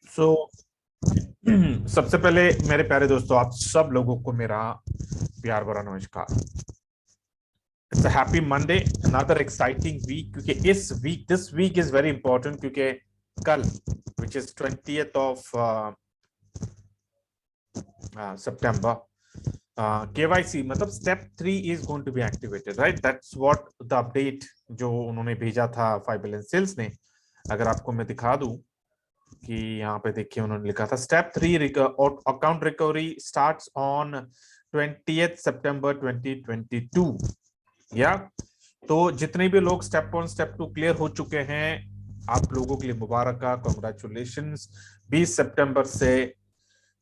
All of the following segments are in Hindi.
सो सबसे पहले मेरे प्यारे दोस्तों, आप सब लोगों को मेरा प्यार भरा नमस्कार। It's a happy Monday, another exciting week. क्योंकि इस week this week is very important, क्योंकि कल विच इज 20th ऑफ सितंबर, केवाईसी मतलब step 3 is going to be activated, right? That's what the update जो उन्होंने भेजा था 5 बिलियन सेल्स ने। अगर आपको मैं दिखा दूं कि यहाँ पे देखिए, उन्होंने लिखा था step 3 account recovery starts on 20th September 2022। या तो जितने भी लोग स्टेप 1 स्टेप 2 क्लियर हो चुके हैं, आप लोगों के लिए मुबारक, कॉन्ग्रेचुलेशंस। 20 सितंबर से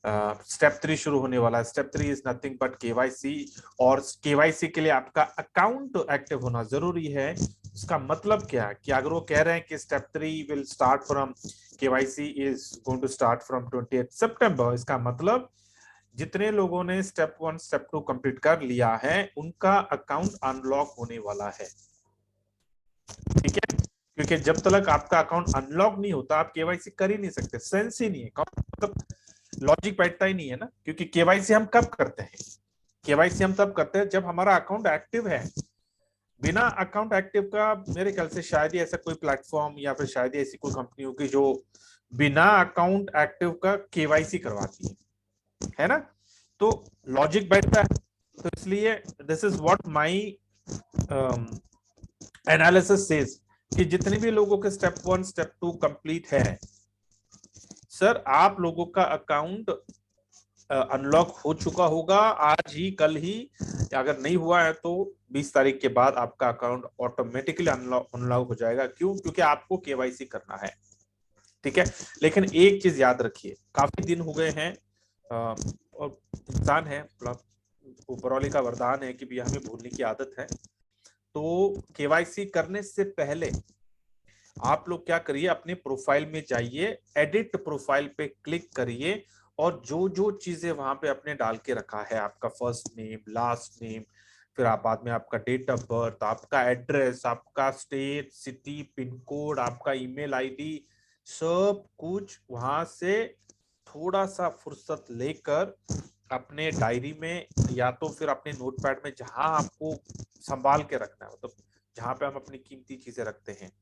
स्टेप 3 शुरू होने वाला है। Step 3 is nothing but KYC, और केवाईसी के लिए आपका अकाउंट एक्टिव होना जरूरी है। इसका मतलब क्या है कि अगर वो कह रहे हैं कि step 3 will start from KYC is going to start from 20 सितंबर, इसका मतलब जितने लोगों ने स्टेप 1 स्टेप 2 कंप्लीट कर लिया है उनका अकाउंट अनलॉक होने वाला है। ठीक है, क्योंकि जब तक आपका अकाउंट अनलॉक नहीं होता आप केवाईसी कर ही नहीं सकते। सेंस ही नहीं है, मतलब लॉजिक बैठता ही नहीं है ना। क्योंकि केवाईसी हम कब करते हैं? केवाईसी हम तब करते हैं जब हमारा अकाउंट एक्टिव है। बिना अकाउंट एक्टिव का मेरे ख्याल से शायद ही ऐसा कोई प्लेटफॉर्म या फिर शायद ही ऐसी कोई कंपनी होगी जो बिना अकाउंट एक्टिव का केवाईसी करवाती है ना। तो लॉजिक बैठता है। तो इसलिए this is what my analysis says कि जितने भी लोगों के स्टेप 1 स्टेप 2 कंप्लीट है, सर आप लोगों का अकाउंट अनलॉक हो चुका होगा आज ही, कल ही। अगर नहीं हुआ है तो 20 तारीख के बाद आपका अकाउंट ऑटोमेटिकली अनलॉक हो जाएगा। क्यों? क्योंकि आपको केवाईसी करना है। ठीक है, लेकिन एक चीज याद रखिए, काफी दिन हो गए हैं, और इंसान है, ऊपर वाले का वरदान है कि भी हमें भूलने की आदत है। तो केवाईसी करने से पहले आप लोग क्या करिए, अपने प्रोफाइल में जाइए, एडिट प्रोफाइल पे क्लिक करिए, और जो जो चीजें वहां पे आपने डाल के रखा है, आपका फर्स्ट नेम, लास्ट नेम, फिर आप बाद में आपका डेट ऑफ बर्थ, आपका एड्रेस, आपका स्टेट, सिटी, पिन कोड, आपका ईमेल आईडी, सब कुछ वहां से थोड़ा सा फुर्सत लेकर अपने डायरी में या तो फिर अपने नोटपैड में, जहां आपको संभाल के रखना है, मतलब जहां पे हम अपनी कीमती चीजें रखते हैं,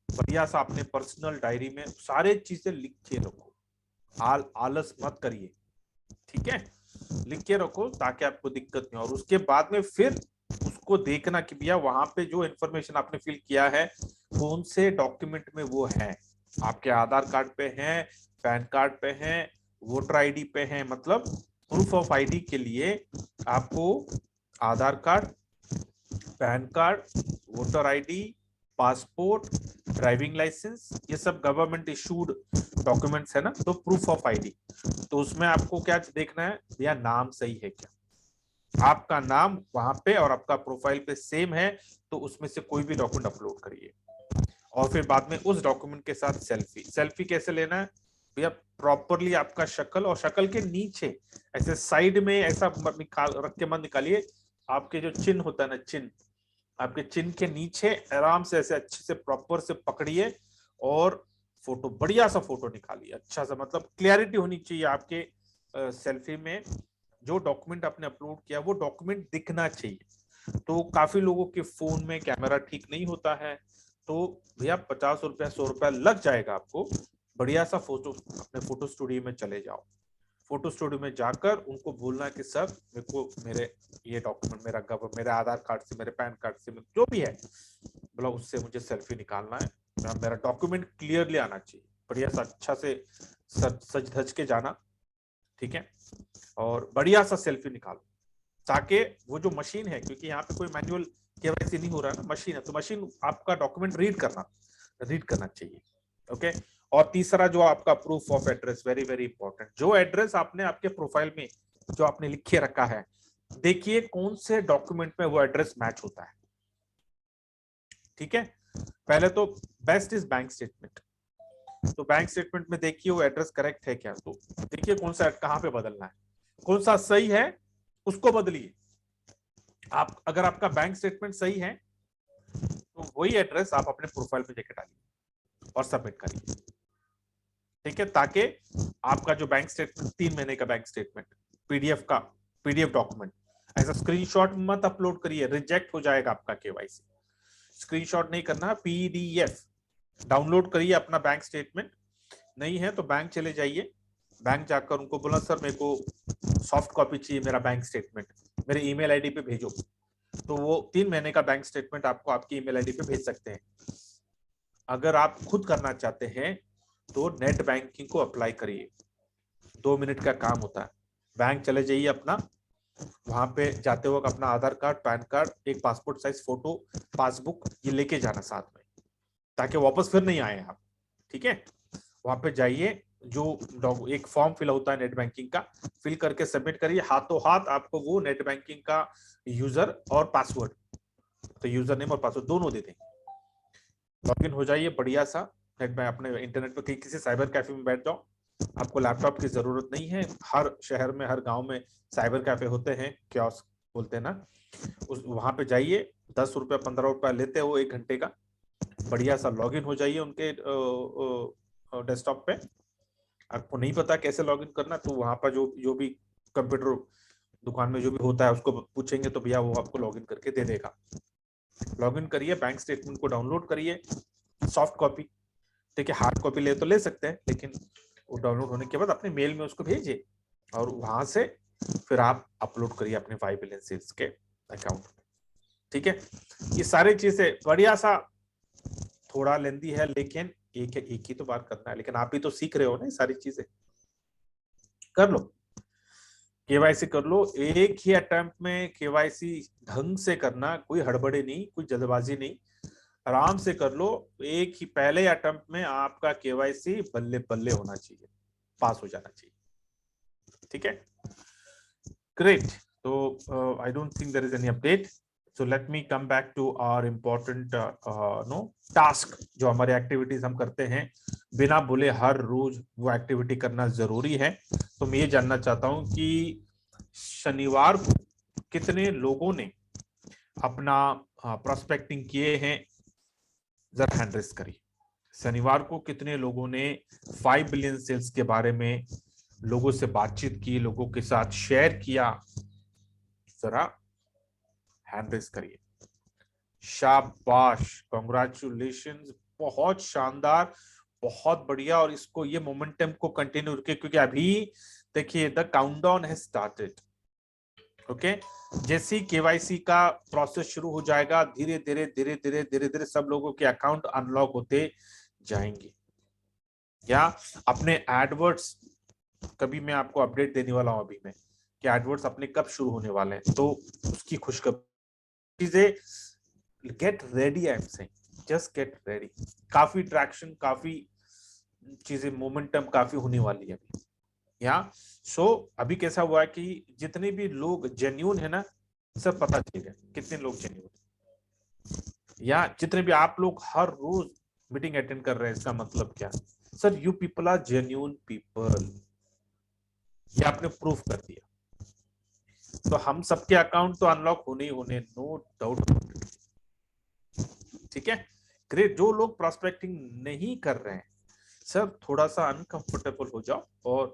बढ़िया सा अपने पर्सनल डायरी में सारे चीजें लिख के रखो। आलस मत करिए। ठीक है, लिख के रखो ताकि आपको दिक्कत नहीं हो। और उसके बाद में फिर उसको देखना कि भैया वहां पे जो इन्फॉर्मेशन आपने फिल किया है कौन से डॉक्यूमेंट में वो है। आपके आधार कार्ड पे है, पैन कार्ड पे है, वोटर आईडी पे है। मतलब प्रूफ ऑफ आईडी के लिए आपको Aadhaar card, PAN card, voter ID, passport, driving licence, ये सब गवर्नमेंट इशूड डॉक्यूमेंट्स है ना। तो प्रूफ ऑफ आईडी, तो उसमें आपको क्या देखना है भैया, नाम सही है क्या। आपका नाम वहां पे और आपका प्रोफाइल पे सेम है तो उसमें से कोई भी डॉक्यूमेंट अपलोड करिए। और फिर बाद में उस डॉक्यूमेंट के साथ सेल्फी। सेल्फी कैसे लेना है भैया? प्रॉपरली आपका शक्ल, और शक्ल के नीचे ऐसे साइड में ऐसा निकाल रख के मत निकालिए। आपके जो चिन्ह होता है ना, चिन्ह, आपके चिन्ह के नीचे आराम से ऐसे अच्छे से प्रॉपर से पकड़िए, और फोटो, बढ़िया सा फोटो निकालिए, अच्छा सा, मतलब क्लियरिटी होनी चाहिए आपके सेल्फी में। जो डॉक्यूमेंट आपने अपलोड किया वो डॉक्यूमेंट दिखना चाहिए। तो काफी लोगों के फोन में कैमरा ठीक नहीं होता है, तो भैया 50 रुपया 100 रुपया लग जाएगा आपको। बढ़िया सा फोटो, अपने फोटो स्टूडियो में चले जाओ। फोटो स्टूडियो में जाकर उनको बोलना है कि सर मेरे को मेरे ये डॉक्यूमेंट, मेरे आधार कार्ड से, मेरे पैन कार्ड से, जो भी है, मतलब उससे मुझे सेल्फी निकालना है। मेरा डॉक्यूमेंट क्लियरली आना चाहिए, बढ़िया सा, अच्छा से सज धज के जाना। ठीक है, और बढ़िया सा सेल्फी निकालो, ताकि वो जो मशीन है, क्योंकि यहाँ पे कोई मैनुअल केवाईसी नहीं हो रहा है ना, मशीन है, तो मशीन आपका डॉक्यूमेंट रीड करना चाहिए। ओके। और तीसरा जो आपका proof of address, very very important. जो एड्रेस आपने आपके प्रोफाइल में जो आपने लिखे रखा है, देखिए कौन से डॉक्यूमेंट में वो एड्रेस मैच होता है। ठीक है, पहले तो बेस्ट इज बैंक स्टेटमेंट। तो बैंक स्टेटमेंट में देखिए वो एड्रेस करेक्ट है क्या, तो देखिए कौन सा, कहाँ पे बदलना है, कौन सा सही है उसको बदलिए। आप अगर आपका बैंक स्टेटमेंट सही है तो वही एड्रेस आप अपने प्रोफाइल पे जाके डालिए और सबमिट करिए। ठीक है, ताकि आपका जो बैंक स्टेटमेंट 3 महीने का बैंक स्टेटमेंट पीडीएफ डॉक्यूमेंट, ऐसा स्क्रीनशॉट मत अपलोड करिए, रिजेक्ट हो जाएगा आपका केवाईसी। स्क्रीनशॉट नहीं करना, पीडीएफ डाउनलोड करिए अपना बैंक स्टेटमेंट। नहीं है तो बैंक चले जाइए, बैंक जाकर उनको बोला सर मेरे को सॉफ्ट कॉपी चाहिए मेरा बैंक स्टेटमेंट, मेरे ईमेल आईडी पे भेजो, तो वो 3 महीने का बैंक स्टेटमेंट आपको आपकी ईमेल आईडी पे भेज सकते हैं। अगर आप खुद करना चाहते हैं तो नेट बैंकिंग को अप्लाई करिए, 2 मिनट का काम होता है। बैंक चले जाइए अपना, वहां पे जाते वक्त अपना आधार कार्ड, पैन कार्ड, एक पासपोर्ट साइज फोटो, पासबुक ये लेके जाना साथ में, ताकि वापस फिर नहीं आए आप। ठीक है, वहां पे जाइए, जो एक फॉर्म फिल होता है नेट बैंकिंग का, फिल करके सबमिट करिए, हाथों हाथ आपको वो नेट बैंकिंग का यूजर और पासवर्ड, तो यूजर नेम और पासवर्ड दोनों दे देंगे। लॉगिन हो जाइए बढ़िया सा नेट में, अपने इंटरनेट पर किसी साइबर कैफे में बैठ जाओ, आपको लैपटॉप की जरूरत नहीं है। हर शहर में, हर गांव में साइबर कैफे होते हैं, कियोस्क बोलते हैं ना, उस वहां पे जाइए, 10 रुपया 15 रुपया लेते हो 1 घंटे का। बढ़िया सा लॉगिन हो जाइए उनके डेस्कटॉप पे। आपको नहीं पता कैसे लॉगिन करना, तो वहां पर जो जो भी कंप्यूटर दुकान में जो भी होता है उसको पूछेंगे तो भैया वो आपको लॉगिन करके दे देगा। लॉगिन करिए, बैंक स्टेटमेंट को डाउनलोड करिए, सॉफ्ट कॉपी, ठीक है, हार्ड कॉपी ले तो ले सकते हैं, लेकिन वो डाउनलोड होने के बाद अपने मेल में उसको भेजिए, और वहां से फिर आप अपलोड करिए अपने 5 बिलियन सेल्स के अकाउंट में। ठीक है, ये सारी चीजें बढ़िया सा, थोड़ा लेंदी है, लेकिन एक ही तो बार करना है, लेकिन आप भी तो सीख रहे हो ना, ये सारी चीजें कर लो, केवाईसी कर लो, एक ही अटेम्प्ट में केवाईसी ढंग से करना, कोई हड़बड़ी नहीं, कोई जल्दबाजी नहीं, आराम से कर लो। एक ही पहले अटेम्प्ट में आपका केवाईसी बल्ले बल्ले होना चाहिए, पास हो जाना चाहिए। ठीक है, ग्रेट। तो I don't think there is any update, so let me come back to our important no task, जो हमारे एक्टिविटीज हम करते हैं बिना बोले हर रोज, वो एक्टिविटी करना जरूरी है। तो मैं ये जानना चाहता हूं कि शनिवार को कितने लोगों ने अपना प्रोस्पेक्टिंग किए हैं, जरा हैंड रेस करिए। शनिवार को कितने लोगों ने 5 बिलियन सेल्स के बारे में लोगों से बातचीत की, लोगों के साथ शेयर किया, जरा हैंड रेस करिए। शाबाश, कॉन्ग्रेचुलेशंस, बहुत शानदार, बहुत बढ़िया। और इसको, ये मोमेंटम को कंटिन्यू रखिए, क्योंकि अभी देखिए the countdown has started. Okay, जैसे ही केवाईसी का प्रोसेस शुरू हो जाएगा, धीरे धीरे धीरे धीरे धीरे धीरे सब लोगों के अकाउंट अनलॉक होते जाएंगे। या अपने एडवर्ड्स, कभी मैं आपको अपडेट देने वाला हूं अभी मैं, कि एडवर्ड्स अपने कब शुरू होने वाले हैं, तो उसकी खुशखबरी चीजें, get ready, I am saying just get ready. काफी ट्रैक्शन, काफी चीजें, मोमेंटम काफी होने वाली है अभी। या सो अभी कैसा हुआ है कि जितने भी लोग जेन्यून है ना, सब पता चलेगा कितने लोग जेन्यून, या जितने भी आप लोग हर रोज मीटिंग अटेंड कर रहे हैं, इसका मतलब क्या, sir you people are genuine people, ये आपने प्रूफ कर दिया। तो हम सबके अकाउंट तो अनलॉक होने ही होने, नो डाउट। ठीक है, ग्रेट। जो लोग प्रोस्पेक्टिंग नहीं कर रहे हैं, सर थोड़ा सा अनकंफर्टेबल हो जाओ और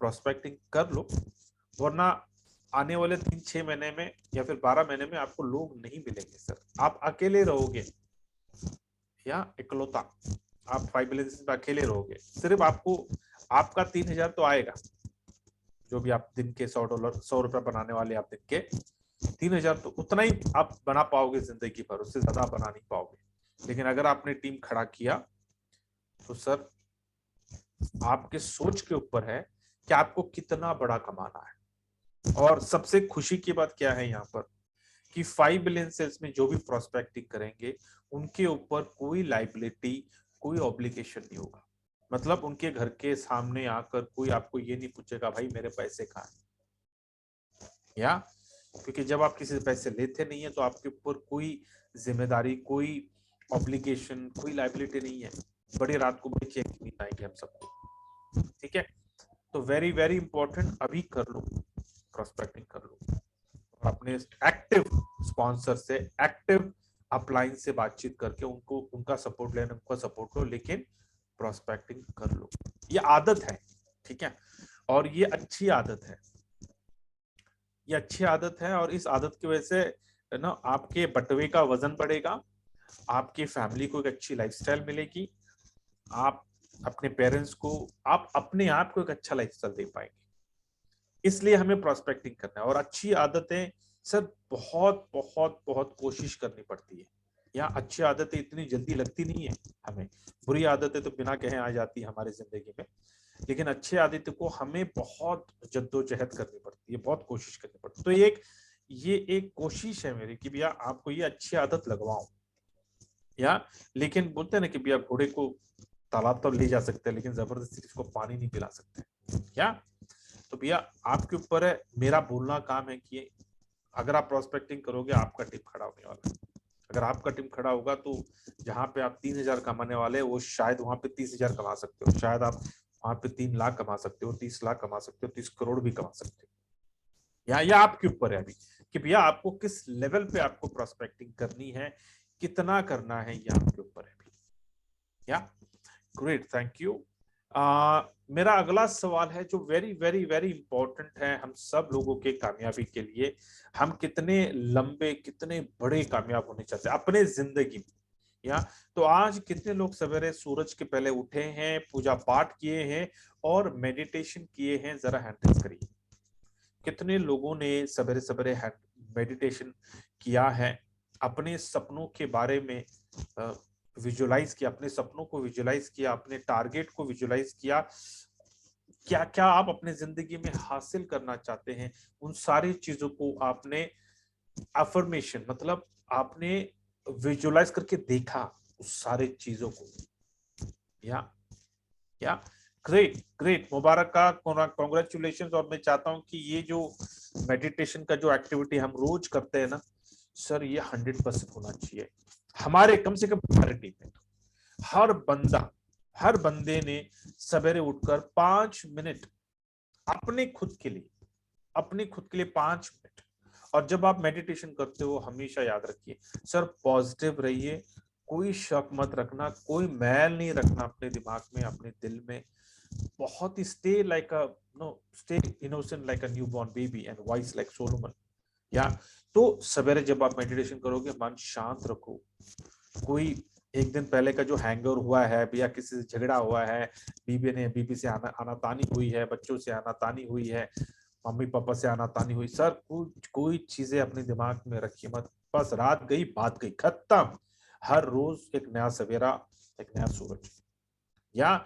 प्रोस्पेक्टिंग कर लो, वरना आने वाले 3-6 महीने में या फिर 12 महीने में आपको लोग नहीं मिलेंगे सर, आप अकेले रहोगे, या इकलौता, आप 5 बिलियन में अकेले रहोगे। सिर्फ आपको, आपका 3,000 तो आएगा, जो भी आप दिन के $100 $100 बनाने वाले, आप दिन के 3,000 तो उतना ही आप बना पाओगे जिंदगी भर, उससे ज्यादा बना नहीं पाओगे। लेकिन अगर आपने टीम खड़ा किया तो सर आपके सोच के ऊपर है कि आपको कितना बड़ा कमाना है। और सबसे खुशी की बात क्या है यहाँ पर, कि 5 बिलियन सेल्स में जो भी प्रोस्पेक्टिंग करेंगे उनके ऊपर कोई लाइबिलिटी, कोई ऑब्लिगेशन नहीं होगा। मतलब उनके घर के सामने आकर कोई आपको ये नहीं पूछेगा भाई मेरे पैसे कहाँ हैं, या क्योंकि जब आप किसी से पैसे लेते नहीं है तो आपके ऊपर कोई जिम्मेदारी, कोई ऑब्लिगेशन, कोई लाइबिलिटी नहीं है। बड़ी रात को बड़ी चेक नहीं आएंगे हम सबको। ठीक है, तो वेरी वेरी इंपॉर्टेंट, अभी कर लो, प्रोस्पेक्टिंग कर लो, अपने एक्टिव स्पॉन्सर से, एक्टिव अपलाइन से बातचीत करके उनको, उनका सपोर्ट लेना, उनका सपोर्ट लो, लेकिन प्रोस्पेक्टिंग कर लो। ये आदत है, ठीक है, और ये अच्छी आदत है, ये अच्छी आदत है। और इस आदत की वजह से ना आपके बटवे का वजन बढ़ेगा, आपकी फैमिली को एक अच्छी लाइफस्टाइल मिलेगी, आप अपने पेरेंट्स को, आप अपने आप को एक अच्छा लाइफस्टाइल दे पाएंगे। इसलिए हमें प्रोस्पेक्टिंग करना है। और अच्छी आदतें सर बहुत बहुत बहुत कोशिश करनी पड़ती है। यहाँ अच्छी आदतें इतनी जल्दी लगती नहीं है हमें, बुरी आदतें तो बिना कहे आ जाती है हमारी जिंदगी में, लेकिन अच्छी आदतों को हमें बहुत जद्दोजहद करनी पड़ती है, बहुत कोशिश करनी पड़ती है। तो ये एक कोशिश है मेरी कि भैया आपको ये अच्छी आदत लगवाऊं, या लेकिन बोलते हैं ना कि भैया घोड़े को तालाब तो ले जा सकते हैं लेकिन जबरदस्ती इसको पानी नहीं पिला सकते, क्या? तो भैया आपके ऊपर है, मेरा बोलना काम है कि अगर आप प्रोस्पेक्टिंग करोगे आपका टीम खड़ा होने वाला है। अगर आपका टीम खड़ा होगा तो जहां पे आप 3,000 कमाने वाले हैं वो शायद वहां पे 30,000 कमा सकते हो, शायद आप वहां पे 3 लाख कमा सकते हो, 30 लाख कमा सकते हो, 30 करोड़ भी कमा सकते हो। या आपके ऊपर है अभी कि भैया आपको किस लेवल पे आपको प्रोस्पेक्टिंग करनी है, कितना करना है, ये आपके ऊपर है अभी। या ग्रेट, थैंक यू। मेरा अगला सवाल है जो वेरी वेरी वेरी इंपॉर्टेंट है हम सब लोगों के कामयाबी के लिए। हम कितने लंबे, कितने बड़े कामयाब होने चाहते हैं अपने जिंदगी में, या तो आज कितने लोग सवेरे सूरज के पहले उठे हैं, पूजा पाठ किए हैं और मेडिटेशन किए हैं? जरा हैंड रेज करिए। कितने लोगों ने सवेरे सवेरे मेडिटेशन किया है, अपने सपनों के बारे में विजुलाइज किया, अपने सपनों को विजुलाइज किया, अपने टारगेट को विजुलाइज किया, क्या क्या आप अपने जिंदगी में हासिल करना चाहते हैं, उन सारी चीजों को आपने अफर्मेशन मतलब आपने विजुलाइज करके देखा उस सारे चीजों को। या ग्रेट ग्रेट, मुबारक का, कॉन्ग्रेचुलेशन। और मैं चाहता हूं कि ये जो मेडिटेशन का जो एक्टिविटी हम रोज करते हैं ना सर, ये 100% होना चाहिए हमारे, कम से कम हमारे टीम में। हर बंदे ने सवेरे उठकर 5 मिनट अपने खुद के लिए, 5 मिनट। और जब आप मेडिटेशन करते हो हमेशा याद रखिए सर, पॉजिटिव रहिए, कोई शक मत रखना, कोई मैल नहीं रखना अपने दिमाग में, अपने दिल में। बहुत ही stay like a stay innocent like a newborn baby and wise like Solomon. या तो सवेरे जब आप मेडिटेशन करोगे मन शांत रखो। कोई एक दिन पहले का जो हैंगओवर हुआ है, या किसी से झगड़ा हुआ है, बीबी से आनातानी हुई है, बच्चों से आनातानी हुई है, मम्मी पापा से आनातानी हुई, सर कोई चीजें अपने दिमाग में रखिए मत। बस रात गई बात गई, खत्म। हर रोज एक नया सवेरा, एक नया सूरज। या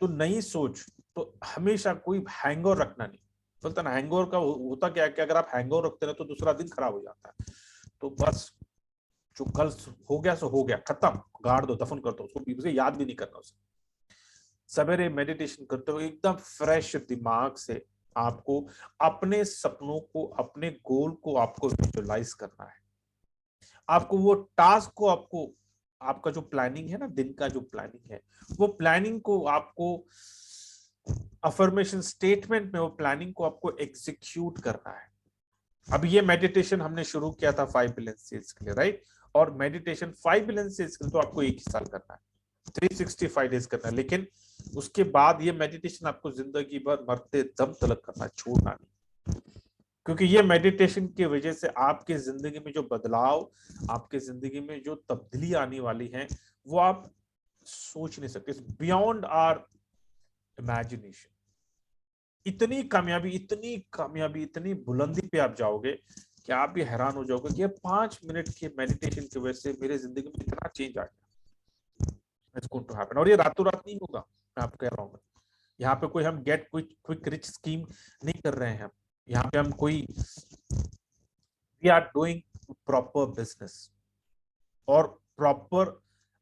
तो नई सोच, तो हमेशा कोई हैंगओवर रखना नहीं। बोलता ना हैंगओवर का होता क्या है कि अगर आप हैंगओवर रखते रहे तो दूसरा दिन खराब हो जाता है। तो बस जो कल हो गया सो हो गया, खत्म, गाड़ दो, दफन कर दो उसको, उसे याद भी नहीं करना उसे। सवेरे मेडिटेशन करते हो एकदम फ्रेश दिमाग से आपको अपने सपनों को, अपने गोल को आपको विजुलाइज करना है। आपको वो टास्क को, आपको आपका जो प्लानिंग है ना, दिन का जो प्लानिंग है, वो प्लानिंग को आपको अफर्मेशन स्टेटमेंट में, वो प्लानिंग को आपको एग्जीक्यूट करना है। अब ये मेडिटेशन हमने शुरू किया था 5 बिलियन सेल्स के लिए, राइट? और मेडिटेशन 5 बिलियन सेल्स के लिए तो आपको 1 ही साल करना है, 365 डेज करना है। लेकिन उसके बाद ये मेडिटेशन आपको जिंदगी भर मरते दम तलक करना है, छोड़ना नहीं। क्योंकि ये मेडिटेशन की वजह से आपके जिंदगी में जो बदलाव, आपके जिंदगी में जो तब्दीली आने वाली है, वो आप सोच नहीं सकते, बियॉन्ड आवर इमेजिनेशन। इतनी कामयाबी, इतनी कामयाबी, इतनी बुलंदी पे आप जाओगे कि आप भी हैरान हो जाओगे कि ये 5 मिनट के मेडिटेशन की वजह से मेरे जिंदगी में इतना चेंज आ गया। It's going to happen. और ये रातों रात नहीं होगा, मैं आपको कह रहा हूँ। यहाँ पे कोई हम गेट क्विक रिच स्कीम नहीं कर रहे हैं। यहाँ पे हम कोई, we are doing proper business, और प्रॉपर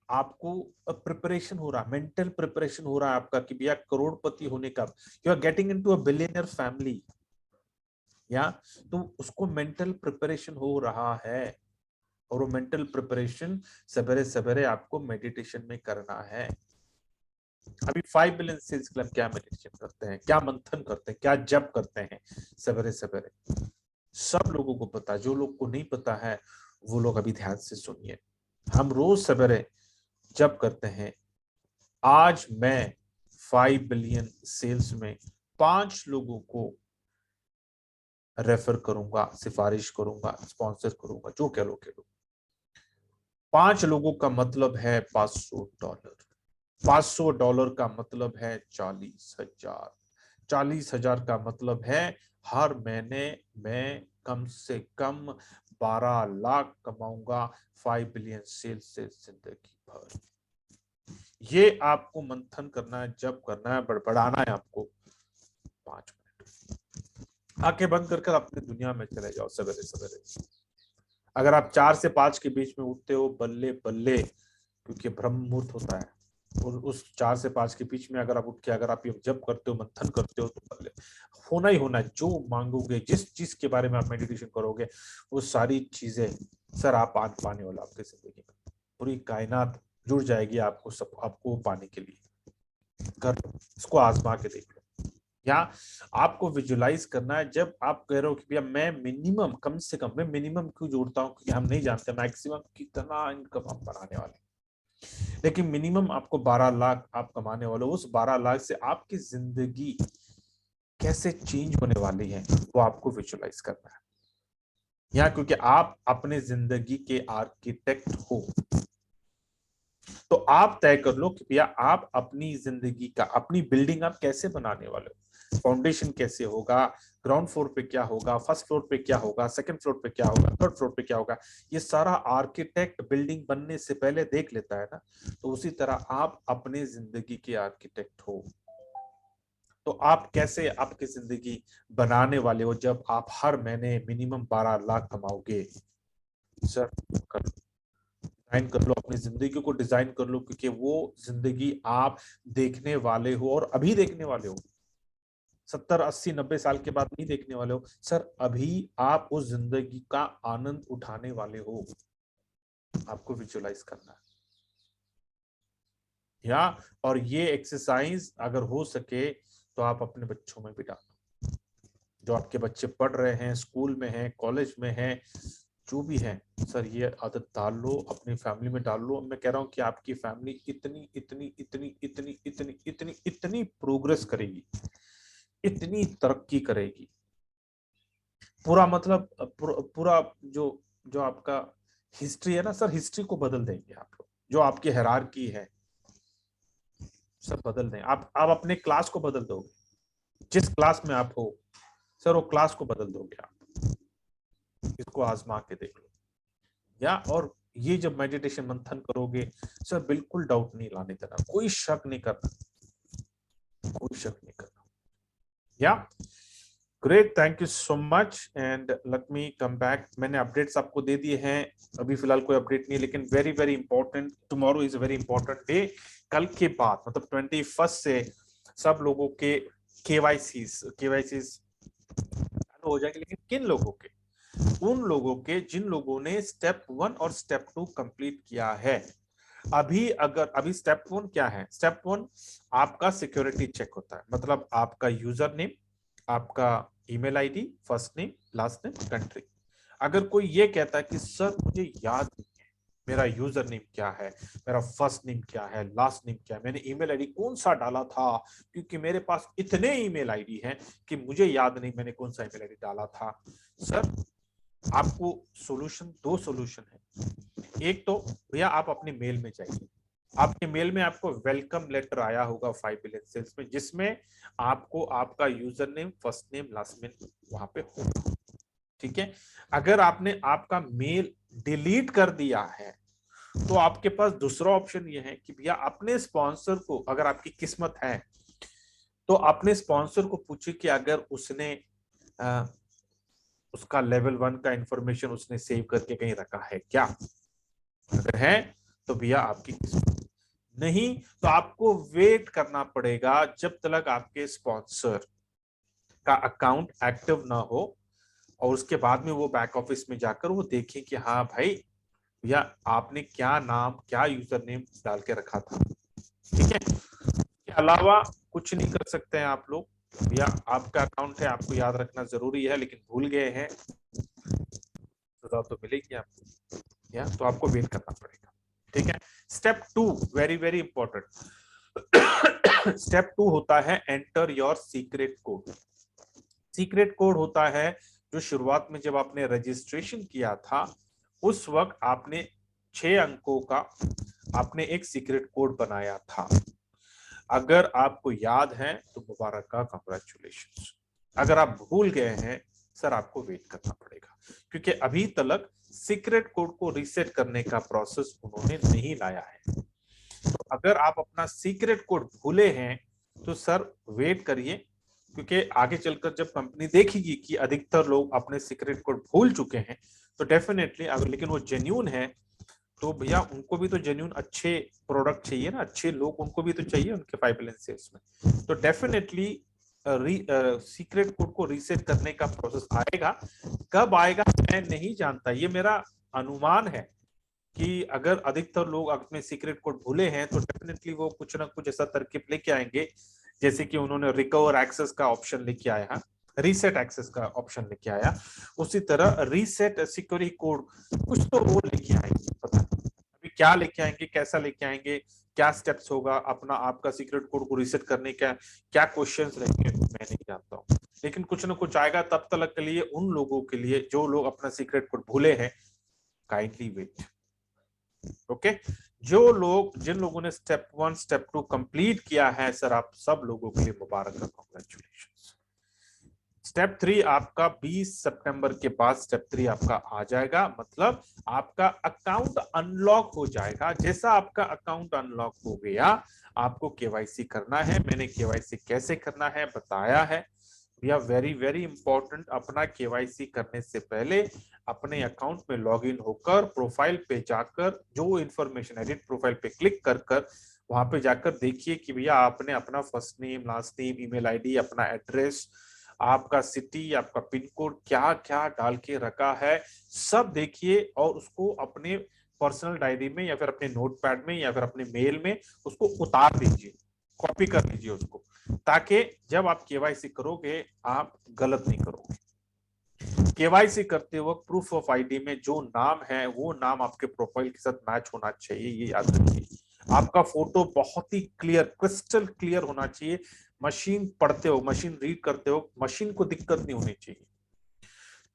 आपको प्रिपरेशन हो रहा है, मेंटल प्रिपरेशन हो रहा है आपका कि भैया करोड़पति होने का, you are getting into a billionaire family. या तो उसको मेंटल प्रिपरेशन हो रहा है, और वो मेंटल प्रिपरेशन सवेरे सवेरे आपको मेडिटेशन में करना है। अभी 5 बिलियन सेल्स क्लब क्या मेडिटेशन करते हैं, क्या मंथन करते हैं, क्या जप करते हैं सवेरे सवेरे, सब लोगों को पता है। जो लोग को नहीं पता है वो लोग अभी ध्यान से सुनिए। हम रोज सवेरे जप करते हैं, आज मैं 5 बिलियन सेल्स में 5 लोगों को रेफर करूंगा, सिफारिश करूंगा, स्पॉन्सर करूंगा, जो कह लो कह लो। 5 लोगों का मतलब है $500। $500 का मतलब है 40,000। 40,000 का मतलब है हर महीने मैं कम से कम 12 लाख कमाऊंगा 5 बिलियन सेल्स से जिंदगी भर। ये आपको मंथन करना है, जब करना है, बड़बड़ाना है आपको। 5 मिनट आंखें बंद कर अपनी दुनिया में चले जाओ सवेरे सवेरे। अगर आप 4 से 5 के बीच में उठते हो, बल्ले बल्ले, क्योंकि ब्रह्म मुहूर्त होता है, और उस 4 से 5 के बीच में अगर आप उठ के अगर आप ये जप करते हो, मंथन करते हो, तो बल्ले होना ही होना है। जो मांगोगे, जिस चीज के बारे में आप मेडिटेशन करोगे, वो सारी चीजें सर आप पाने वाला आपके जिंदगी में। पूरी कायनात जुड़ जाएगी आपको, सब आपको पाने के लिए। कर लो, इसको आजमा के देख लो। या आपको विजुलाइज करना है, जब आप कह रहे हो कि भैया मैं मिनिमम, कम से कम, मैं मिनिमम क्यों जोड़ता हूं, क्योंकि हम नहीं जानते मैक्सिमम कितना इनकम हम बनाने वाले, लेकिन मिनिमम आपको 12 लाख आप कमाने वाले हो। उस 12 लाख से आपकी जिंदगी कैसे चेंज होने वाली है, वो आपको विजुलाइज करना है। या क्योंकि आप अपने जिंदगी के आर्किटेक्ट हो, तो आप तय कर लो कि भैया आप अपनी जिंदगी का, अपनी बिल्डिंग आप कैसे बनाने वाले हो। फाउंडेशन कैसे होगा, ग्राउंड फ्लोर पे क्या होगा, फर्स्ट फ्लोर पे क्या होगा, सेकंड फ्लोर पे क्या होगा, थर्ड फ्लोर पे क्या होगा, ये सारा आर्किटेक्ट बिल्डिंग बनने से पहले देख लेता है ना। तो उसी तरह आप अपने जिंदगी के आर्किटेक्ट हो। तो आप कैसे आपकी जिंदगी बनाने वाले हो, जब आप हर महीने मिनिमम 12 लाख कमाओगे। सर कर डिजाइन कर लो, अपनी जिंदगी को डिजाइन कर लो, क्योंकि वो जिंदगी आप देखने वाले हो, और अभी देखने वाले हो। 70, 80, 90 साल के बाद नहीं देखने वाले हो सर, अभी आप उस जिंदगी का आनंद उठाने वाले हो। आपको विजुलाइज करना है। या और ये एक्सरसाइज अगर हो सके तो आप अपने बच्चों में भी डालो। जो आपके बच्चे पढ़ रहे हैं, स्कूल में हैं, कॉलेज में हैं, जो भी है, सर ये आदत डाल लो, अपनी फैमिली में डाल लो। मैं कह रहा हूं कि आपकी फैमिली इतनी इतनी इतनी इतनी इतनी इतनी इतनी प्रोग्रेस करेगी, इतनी तरक्की करेगी। पूरा मतलब पूरा जो जो आपका हिस्ट्री है ना सर, हिस्ट्री को बदल देंगे आप लोग। जो आपकी हायरार्की है सब बदल दें आप अपने क्लास को बदल दोगे। जिस क्लास में आप हो सर, वो क्लास को बदल दोगे आप। इसको आजमा के देख लो। या और ये जब मेडिटेशन मंथन करोगे सर, बिल्कुल डाउट नहीं लाने देना, कोई शक नहीं करना, कोई शक नहीं करना। या great, thank you so much and let me come back. मैंने अपडेट्स आपको दे दिए हैं, अभी फिलहाल कोई अपडेट नहीं है, लेकिन very very important, tomorrow is a very important day. कल के बाद मतलब 21 से सब लोगों के केवाईसी चालू हो जाएंगे, लेकिन किन लोगों के? उन लोगों के जिन लोगों ने स्टेप 1 और स्टेप 2 कंप्लीट किया है। अभी स्टेप 1 क्या है? स्टेप 1 आपका सिक्योरिटी चेक होता है, मतलब आपका यूजर नेम, आपका email ID, first name, last name, country. अगर कोई ये कहता है कि सर मुझे याद नहीं है मेरा यूजर नेम क्या है, मेरा फर्स्ट नेम क्या है, लास्ट नेम क्या है, मैंने ईमेल आईडी कौन सा डाला था, क्योंकि मेरे पास इतने ईमेल आईडी हैं कि मुझे याद नहीं मैंने कौन सा ईमेल आईडी डाला था। सर आपको दो सोल्यूशन है। एक तो भैया आप अपने मेल में जाइए, आपके मेल में आपको वेलकम लेटर आया होगा 5 बिलियन सेल्स में, जिसमें आपको आपका user name, first name, last name वहां पे होगा। ठीक है, अगर आपने आपका मेल डिलीट कर दिया है तो आपके पास दूसरा ऑप्शन ये है कि भैया अपने स्पॉन्सर को, अगर आपकी किस्मत है तो अपने स्पॉन्सर को पूछिए कि अगर उसने उसका लेवल 1 का इंफॉर्मेशन उसने सेव करके कहीं रखा है क्या। अगर है तो भैया आपकी किस्मत, नहीं तो आपको वेट करना पड़ेगा जब तक आपके स्पॉन्सर का अकाउंट एक्टिव ना हो, और उसके बाद में वो बैक ऑफिस में जाकर वो देखें कि हाँ भाई भैया आपने क्या नाम, क्या यूजर नेम डाल के रखा था। ठीक है, इसके अलावा कुछ नहीं कर सकते हैं आप लोग। भैया आपका अकाउंट है, आपको याद रखना जरूरी है, लेकिन भूल गए हैं, सजा तो मिलेगी आपको, या तो आपको वेट करना पड़ेगा। ठीक है, step 2 very very important. Step 2 होता है enter your secret code. Secret code होता है जो शुरुआत में जब आपने रजिस्ट्रेशन किया था उस वक्त आपने 6 अंकों का आपने एक सीक्रेट कोड बनाया था। अगर आपको याद है तो मुबारक का कांग्रेचुलेशन। अगर आप भूल गए हैं सर आपको वेट करना पड़ेगा, क्योंकि अभी तक सीक्रेट कोड को रीसेट करने का प्रोसेस उन्होंने नहीं लाया है। तो अगर आप अपना सीक्रेट कोड भूले हैं तो सर वेट करिए, क्योंकि आगे चलकर जब कंपनी देखेगी कि अधिकतर लोग अपने सीक्रेट कोड भूल चुके हैं तो डेफिनेटली अगर लेकिन वो जेन्यून है तो भैया उनको भी तो जेन्यून अच्छे प्रोडक्ट चाहिए ना, अच्छे लोग उनको भी तो चाहिए उनके पाइपलाइन सेल्स में। तो डेफिनेटली सीक्रेट कोड को रीसेट करने का प्रोसेस आएगा। कब आएगा मैं नहीं जानता, ये मेरा अनुमान है कि अगर अधिकतर लोग अपने सीक्रेट कोड भूले हैं तो डेफिनेटली वो कुछ ना कुछ ऐसा तरकीब लेके आएंगे, जैसे कि उन्होंने रिकवर एक्सेस का ऑप्शन लेके आया, रीसेट एक्सेस का ऑप्शन लेके आया, उसी तरह रीसेट सिक्योरिटी कोड कुछ तो वो लेके आएंगे। पता नहीं अभी क्या लेके आएंगे, कैसा लेके आएंगे, क्या स्टेप्स होगा अपना आपका सीक्रेट कोड को रीसेट करने का, क्या क्वेश्चंस रहेंगे मैं नहीं जानता हूँ, लेकिन कुछ ना कुछ आएगा। तब तक के लिए उन लोगों के लिए जो लोग अपना सीक्रेट कोड भूले हैं काइंडली वेट। ओके जिन लोगों ने स्टेप 1 स्टेप 2 कंप्लीट किया है सर आप सब लोगों के लिए मुबारक है, कांग्रेचुलेशन। स्टेप 3 आपका 20 सितंबर के बाद स्टेप 3 आपका आ जाएगा, मतलब आपका अकाउंट अनलॉक हो जाएगा। जैसा आपका अकाउंट अनलॉक हो गया आपको केवाईसी करना है। मैंने केवाईसी कैसे करना है बताया है भैया, वेरी वेरी इंपॉर्टेंट। अपना केवाईसी करने से पहले अपने अकाउंट में लॉगिन होकर प्रोफाइल पे जाकर जो इन्फॉर्मेशन एडिट प्रोफाइल पे क्लिक कर कर वहां पे जाकर देखिए कि भैया आपने अपना first name, last name, email ID, अपना एड्रेस, आपका सिटी, आपका पिन कोड क्या क्या डाल के रखा है सब देखिए, और उसको अपने पर्सनल डायरी में या फिर अपने नोटपैड में या फिर अपने मेल में उसको उतार दीजिए, कॉपी कर लीजिए उसको, ताकि जब आप केवाईसी करोगे आप गलत नहीं करोगे। केवाईसी करते वक्त प्रूफ ऑफ आईडी में जो नाम है वो नाम आपके प्रोफाइल के साथ मैच होना चाहिए, ये याद रखिए। आपका फोटो बहुत ही क्लियर, क्रिस्टल क्लियर होना चाहिए। मशीन पढ़ते हो, मशीन रीड करते हो, मशीन को दिक्कत नहीं होनी चाहिए।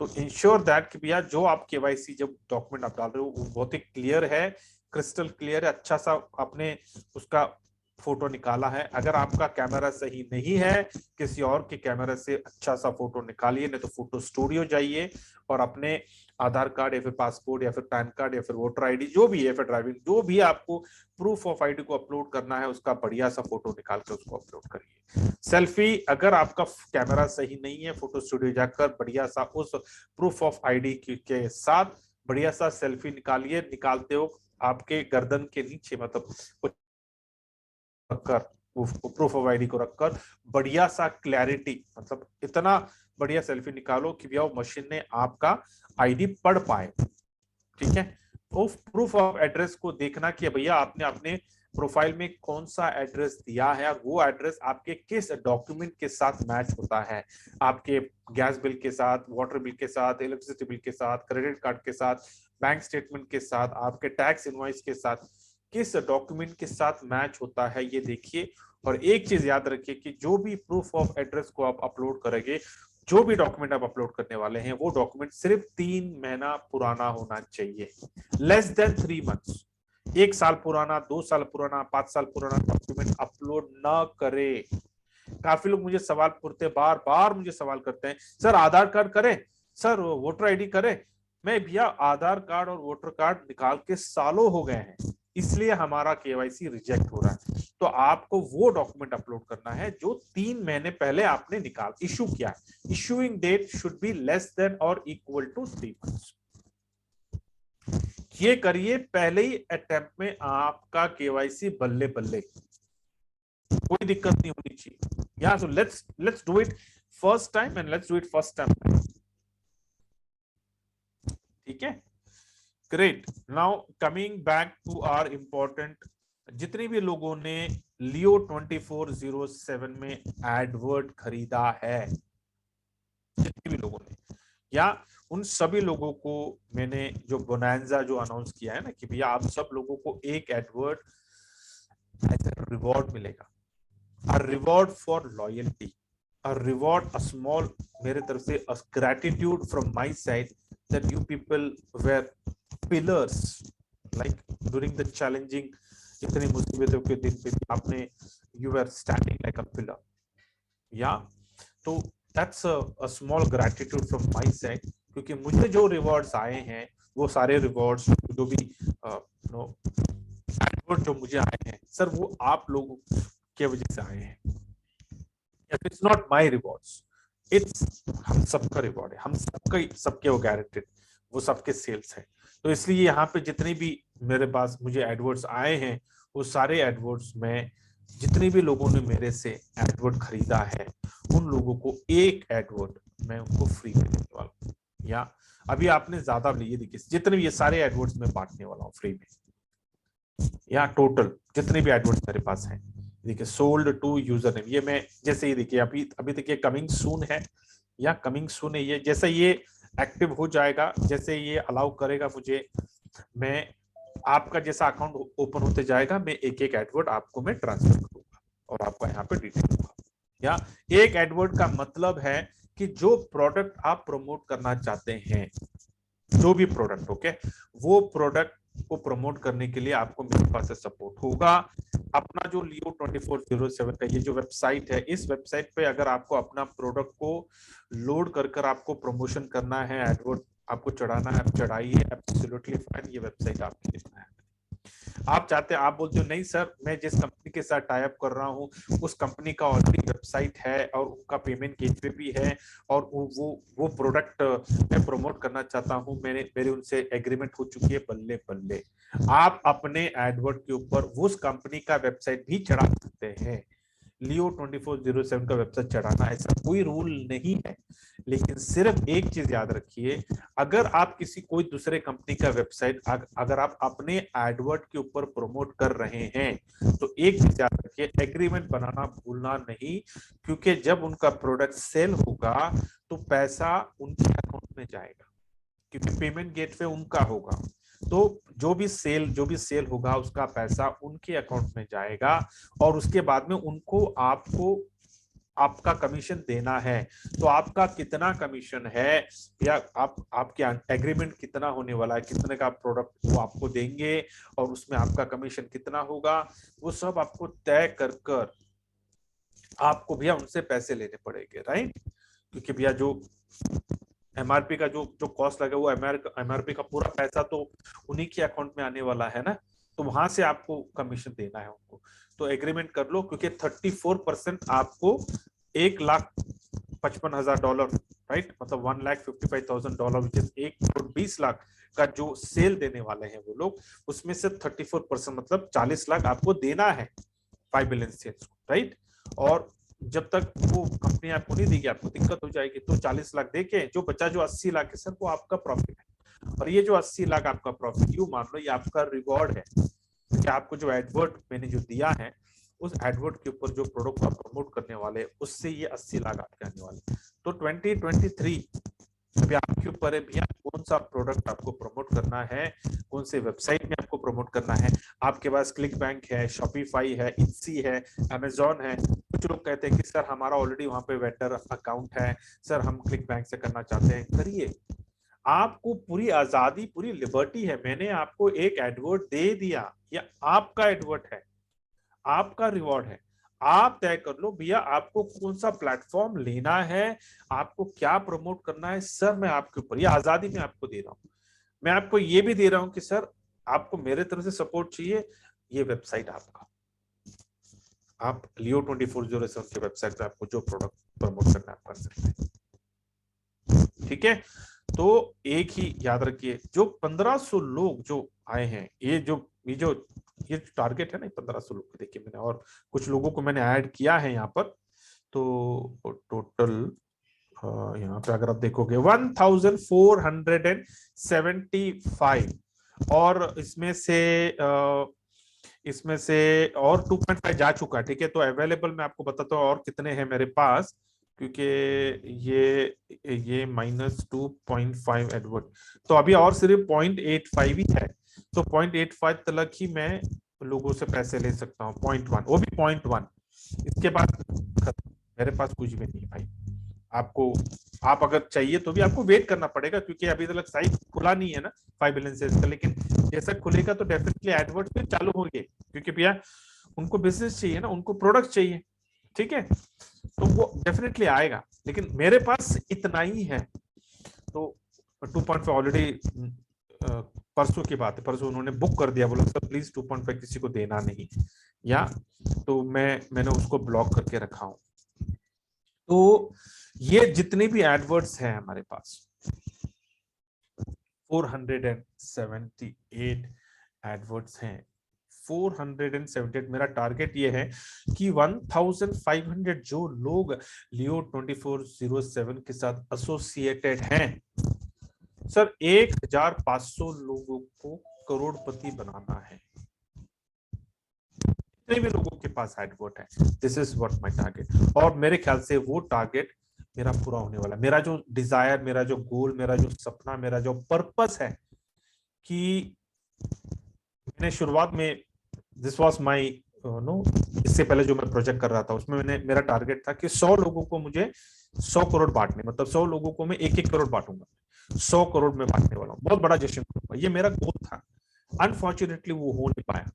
तो इंश्योर दैट कि भैया जो आप केवाईसी जब डॉक्यूमेंट आप डाल रहे हो वो बहुत ही क्लियर है, क्रिस्टल क्लियर है, अच्छा सा आपने उसका फोटो निकाला है। अगर आपका कैमरा सही नहीं है किसी और के कैमरा से अच्छा सा फोटो निकालिए, नहीं तो फोटो स्टूडियो जाइए और अपने आधार कार्ड या फिर पासपोर्ट या फिर पैन कार्ड या फिर वोटर आईडी जो भी है, फिर ड्राइविंग जो भी आपको प्रूफ ऑफ आईडी को अपलोड करना है उसका बढ़िया सा फोटो निकाल कर उसको अपलोड करिए। सेल्फी, अगर आपका कैमरा सही नहीं है फोटो स्टूडियो जाकर बढ़िया सा उस प्रूफ ऑफ आईडी के साथ बढ़िया सा सेल्फी निकालिए। निकालते हो आपके गर्दन के नीचे मतलब रखकर प्रूफ ऑफ आईडी को रखकर बढ़िया सा क्लैरिटी, मतलब इतना बढ़िया सेल्फी निकालो कि भैया मशीन ने आपका आईडी पढ़ पाए। ठीक है, प्रूफ ऑफ एड्रेस को देखना कि भैया आपने अपने प्रोफाइल में कौन सा एड्रेस दिया है और वो एड्रेस आपके किस डॉक्यूमेंट के साथ मैच होता है। आपके गैस बिल के साथ, वाटर बिल के साथ, इलेक्ट्रिसिटी बिल के साथ, क्रेडिट कार्ड के साथ, बैंक स्टेटमेंट के साथ, आपके टैक्स इनवॉइस के साथ किस डॉक्यूमेंट के साथ मैच होता है ये देखिए। और एक चीज याद रखिए कि जो भी प्रूफ ऑफ एड्रेस को आप अपलोड करेंगे, जो भी डॉक्यूमेंट आप अपलोड करने वाले हैं वो डॉक्यूमेंट सिर्फ 3 महीना पुराना होना चाहिए, लेस देन 3 मंथ्स। 1 साल पुराना, 2 साल पुराना, 5 साल पुराना डॉक्यूमेंट अपलोड ना करे। काफी लोग मुझे सवाल पूछते, बार बार मुझे सवाल करते हैं, सर आधार कार्ड करें, सर वोटर आईडी करें। मैं भैया आधार कार्ड और वोटर कार्ड निकाल के सालों हो गए हैं, इसलिए हमारा केवाईसी रिजेक्ट हो रहा है। तो आपको वो डॉक्यूमेंट अपलोड करना है जो 3 महीने पहले आपने इशू किया है। Issuing date should be less than और इक्वल टू 3 मंथ्स। ये करिए पहले ही अटेम्प्ट में, आपका केवाईसी बल्ले बल्ले, कोई दिक्कत नहीं होनी चाहिए। Yeah, so let's do it first time and let's do it first time. ठीक है, great. Now coming back to our important, जितने भी लोगों ने लियो 2407 में एडवर्ड खरीदा है, जितने भी लोगों ने, या उन सभी लोगों को मैंने जो बोनांजा जो अनाउंस किया है ना कि भैया आप सब लोगों को एक एडवर्ड एज ए रिवॉर्ड मिलेगा, a reward for loyalty, a reward, a small, मेरे तरफ से a gratitude from my side that you people were pillars, like during the challenging, इतनी मुसीबतों के दिन पे भी आपने you were standing like a pillar, yeah, तो that's a small gratitude from my side, क्योंकि मुझे जो rewards आए हैं वो सारे rewards जो भी नो एडवर्ड जो मुझे आए हैं सर वो आप लोगों के वजह से आए हैं। It's not my rewards, it's हम सबका रिवॉर्ड है, हम सबके वो गारंटेड, वो सबके सेल्स है। तो इसलिए यहाँ पे जितने भी मेरे पास मुझे एडवर्ड्स आए हैं वो सारे एडवर्ड्स में जितने भी लोगों ने मेरे से एडवर्ड खरीदा है उन लोगों को एक एडवर्ड मैं उनको फ्री में देने वाला हूँ। या अभी आपने ज्यादा लिए, देखिए जितने भी ये सारे एडवर्ड्स मैं बांटने वाला हूँ फ्री में, या टोटल जितने भी एडवर्ड्स मेरे पास हैं, देखिए सोल्ड टू यूजर नेम, ये मैं जैसे ही देखिए अभी तक ये कमिंग सून है, या कमिंग सून है, ये जैसे ये एक्टिव हो जाएगा, जैसे ये अलाउ करेगा मुझे, मैं आपका जैसा अकाउंट ओपन होते जाएगा मैं एक एक एडवर्ड आपको मैं ट्रांसफर करूंगा और आपका यहाँ पे डिटेल होगा। या एक एडवर्ड का मतलब है कि जो प्रोडक्ट आप प्रमोट करना चाहते हैं, जो भी प्रोडक्ट, ओके, वो प्रोडक्ट को प्रमोट करने के लिए आपको मेरे पास से सपोर्ट होगा। अपना जो लियो 2407 का ये जो वेबसाइट है, इस वेबसाइट पे अगर आपको अपना प्रोडक्ट को लोड कर आपको प्रमोशन करना है, एडवर्ड आपको चढ़ाना है, आप चढ़ाइए, एब्सोल्युटली फाइन, ये वेबसाइट आपके लिए है। आप चाहते हैं, आप बोलते हो नहीं सर मैं जिस कंपनी के साथ टाई अप कर रहा हूँ उस कंपनी का ऑलरेडी वेबसाइट है और उनका पेमेंट गेटवे भी है और वो प्रोडक्ट मैं प्रमोट करना चाहता हूँ, मेरे उनसे एग्रीमेंट हो चुकी है, बल्ले बल्ले आप अपने एडवर्ड के ऊपर उस कंपनी का वेबसाइट भी चढ़ा सकते हैं। लियो 2407 का वेबसाइट चढ़ाना ऐसा कोई रूल नहीं है, लेकिन सिर्फ एक चीज याद रखिए, अगर आप किसी कोई दूसरे कंपनी का वेबसाइट अगर आप अपने एडवर्ड के ऊपर प्रमोट कर रहे हैं तो एक चीज याद रखिए, एग्रीमेंट बनाना भूलना नहीं, क्योंकि जब उनका प्रोडक्ट सेल होगा तो पैसा उनके अकाउंट में जाएगा, क्योंकि पेमेंट गेटवे उनका होगा, तो जो भी सेल होगा उसका पैसा उनके अकाउंट में जाएगा और उसके बाद में उनको आपको आपका कमीशन देना है। तो आपका कितना कमीशन है या आपके एग्रीमेंट कितना होने वाला है, कितने का प्रोडक्ट वो आपको देंगे और उसमें आपका कमीशन कितना होगा, वो सब आपको तय कर आपको भैया उनसे पैसे लेने पड़ेंगे, राइट, क्योंकि भैया जो एमआरपी का जो कॉस्ट लगे वो एमआरपी का पूरा पैसा तो उन्हीं के अकाउंट में आने वाला है ना, तो वहां से आपको कमीशन देना है उनको। तो एग्रीमेंट कर लो, क्योंकि 34% आपको $1,55,000, राइट, मतलब $1,55,000 विच इज $1,20,00,000 का जो सेल देने वाले हैं वो लोग, उसमें से 34% मतलब 40 लाख आपको देना है 5 बिलियन सेल्स को, राइट। और जब तक वो कंपनी आपको नहीं देगी आपको दिक्कत हो जाएगी, तो 40 लाख देके जो बचा जो 80 लाख है सर वो आपका प्रॉफिट है, और ये जो 80 लाख आपका प्रॉफिट यू मान लो ये आपका रिवॉर्ड है कि आपको जो एडवर्ड मैंने जो दिया है उस एडवर्ड के ऊपर जो प्रोडक्ट आप प्रमोट करने वाले उससे ये 80 लाख आपके आने वाले। तो 2023 अभी आपके ऊपर है भैया कौन सा प्रोडक्ट आपको प्रमोट करना है, कौन से वेबसाइट में आपको प्रमोट करना है। आपके पास क्लिक बैंक है, शॉपिफाई है, इट्सी है, अमेजॉन है। कुछ लोग कहते हैं कि सर हमारा ऑलरेडी वहां पे वेंडर अकाउंट है, सर हम क्लिक बैंक से करना चाहते हैं, करिए, आपको पूरी आजादी पूरी लिबर्टी है। मैंने आपको एक एडवर्ड दे दिया, या आपका एडवर्ड है, आपका रिवॉर्ड है, आप तय कर लो भैया आपको कौन सा प्लेटफॉर्म लेना है, आपको क्या प्रमोट करना है। सर मैं आपके ऊपर ये आजादी में आपको दे रहा हूं, मैं आपको ये भी दे रहा हूं कि सर आपको मेरे तरफ से सपोर्ट चाहिए, ये वेबसाइट आपका, आप लियो 2407 के वेबसाइट पे आपको जो प्रोडक्ट प्रमोट करना है आप कर सकते हैं, ठीक है। तो एक ही याद रखिए, जो 1500 लोग जो आए हैं, ये टारगेट है ना 1500 लोग, देखिए मैंने और कुछ लोगों को मैंने ऐड किया है यहाँ पर, तो टोटल यहाँ पे अगर आप देखोगे 1475, और इसमें से और 2.5 जा चुका है, ठीक है। तो अवेलेबल मैं आपको बताता हूँ और कितने हैं मेरे पास, क्योंकि ये -2.5 एडवर्ड, तो अभी और सिर्फ 0.85 ही है, तो 0.85 तक ही मैं लोगों से पैसे ले सकता हूँ, 0.1, वो भी 0.1। इसके बाद मेरे पास कुछ भी नहीं भाई। आपको, आप अगर चाहिए तो भी आपको वेट करना पड़ेगा, क्योंकि अभी तक साइट खुला नहीं है ना 5 बिलियन सेल्स का। लेकिन जैसा खुलेगा तो डेफिनेटली एडवर्ड फिर चालू होंगे, क्योंकि भैया उनको बिजनेस चाहिए ना, उनको प्रोडक्ट चाहिए, ठीक है, तो वो डेफिनेटली आएगा। लेकिन मेरे पास इतना ही है। तो 2.5 ऑलरेडी परसों की बात है, परसों उन्होंने बुक कर दिया, बोला सर प्लीज 2.5 किसी को देना नहीं, या तो मैंने उसको ब्लॉक करके रखा हूं। तो ये जितने भी एडवर्ड्स हैं हमारे पास 478 एडवर्ड्स हैं, 478। मेरा टारगेट ये है कि 1500 जो लोग लियो 2407 के साथ एसोसिएटेड हैं सर, 1500 लोगों को करोड़पति बनाना है। जितने भी लोगों के पास एडवर्ट है, this is what my target. और मेरे ख्याल से वो टारगेट मेरा पूरा होने वाला है। मेरा जो डिजायर, मेरा जो गोल, मेरा जो सपना, मेरा जो पर्पस है कि मैंने शुरुआत में, दिस वाज माय नो, इससे पहले जो मैं प्रोजेक्ट कर रहा था उसमें मेरा टारगेट था कि 100 लोगों को मुझे 100 करोड़ बांटने, मतलब 100 लोगों को मैं 1-1 करोड़ बांटूंगा, 100 करोड़ में बांटने वाला हूँ, बहुत बड़ा जश्न करूंगा, ये मेरा गोल था। अनफॉर्चुनेटली वो हो नहीं पाया।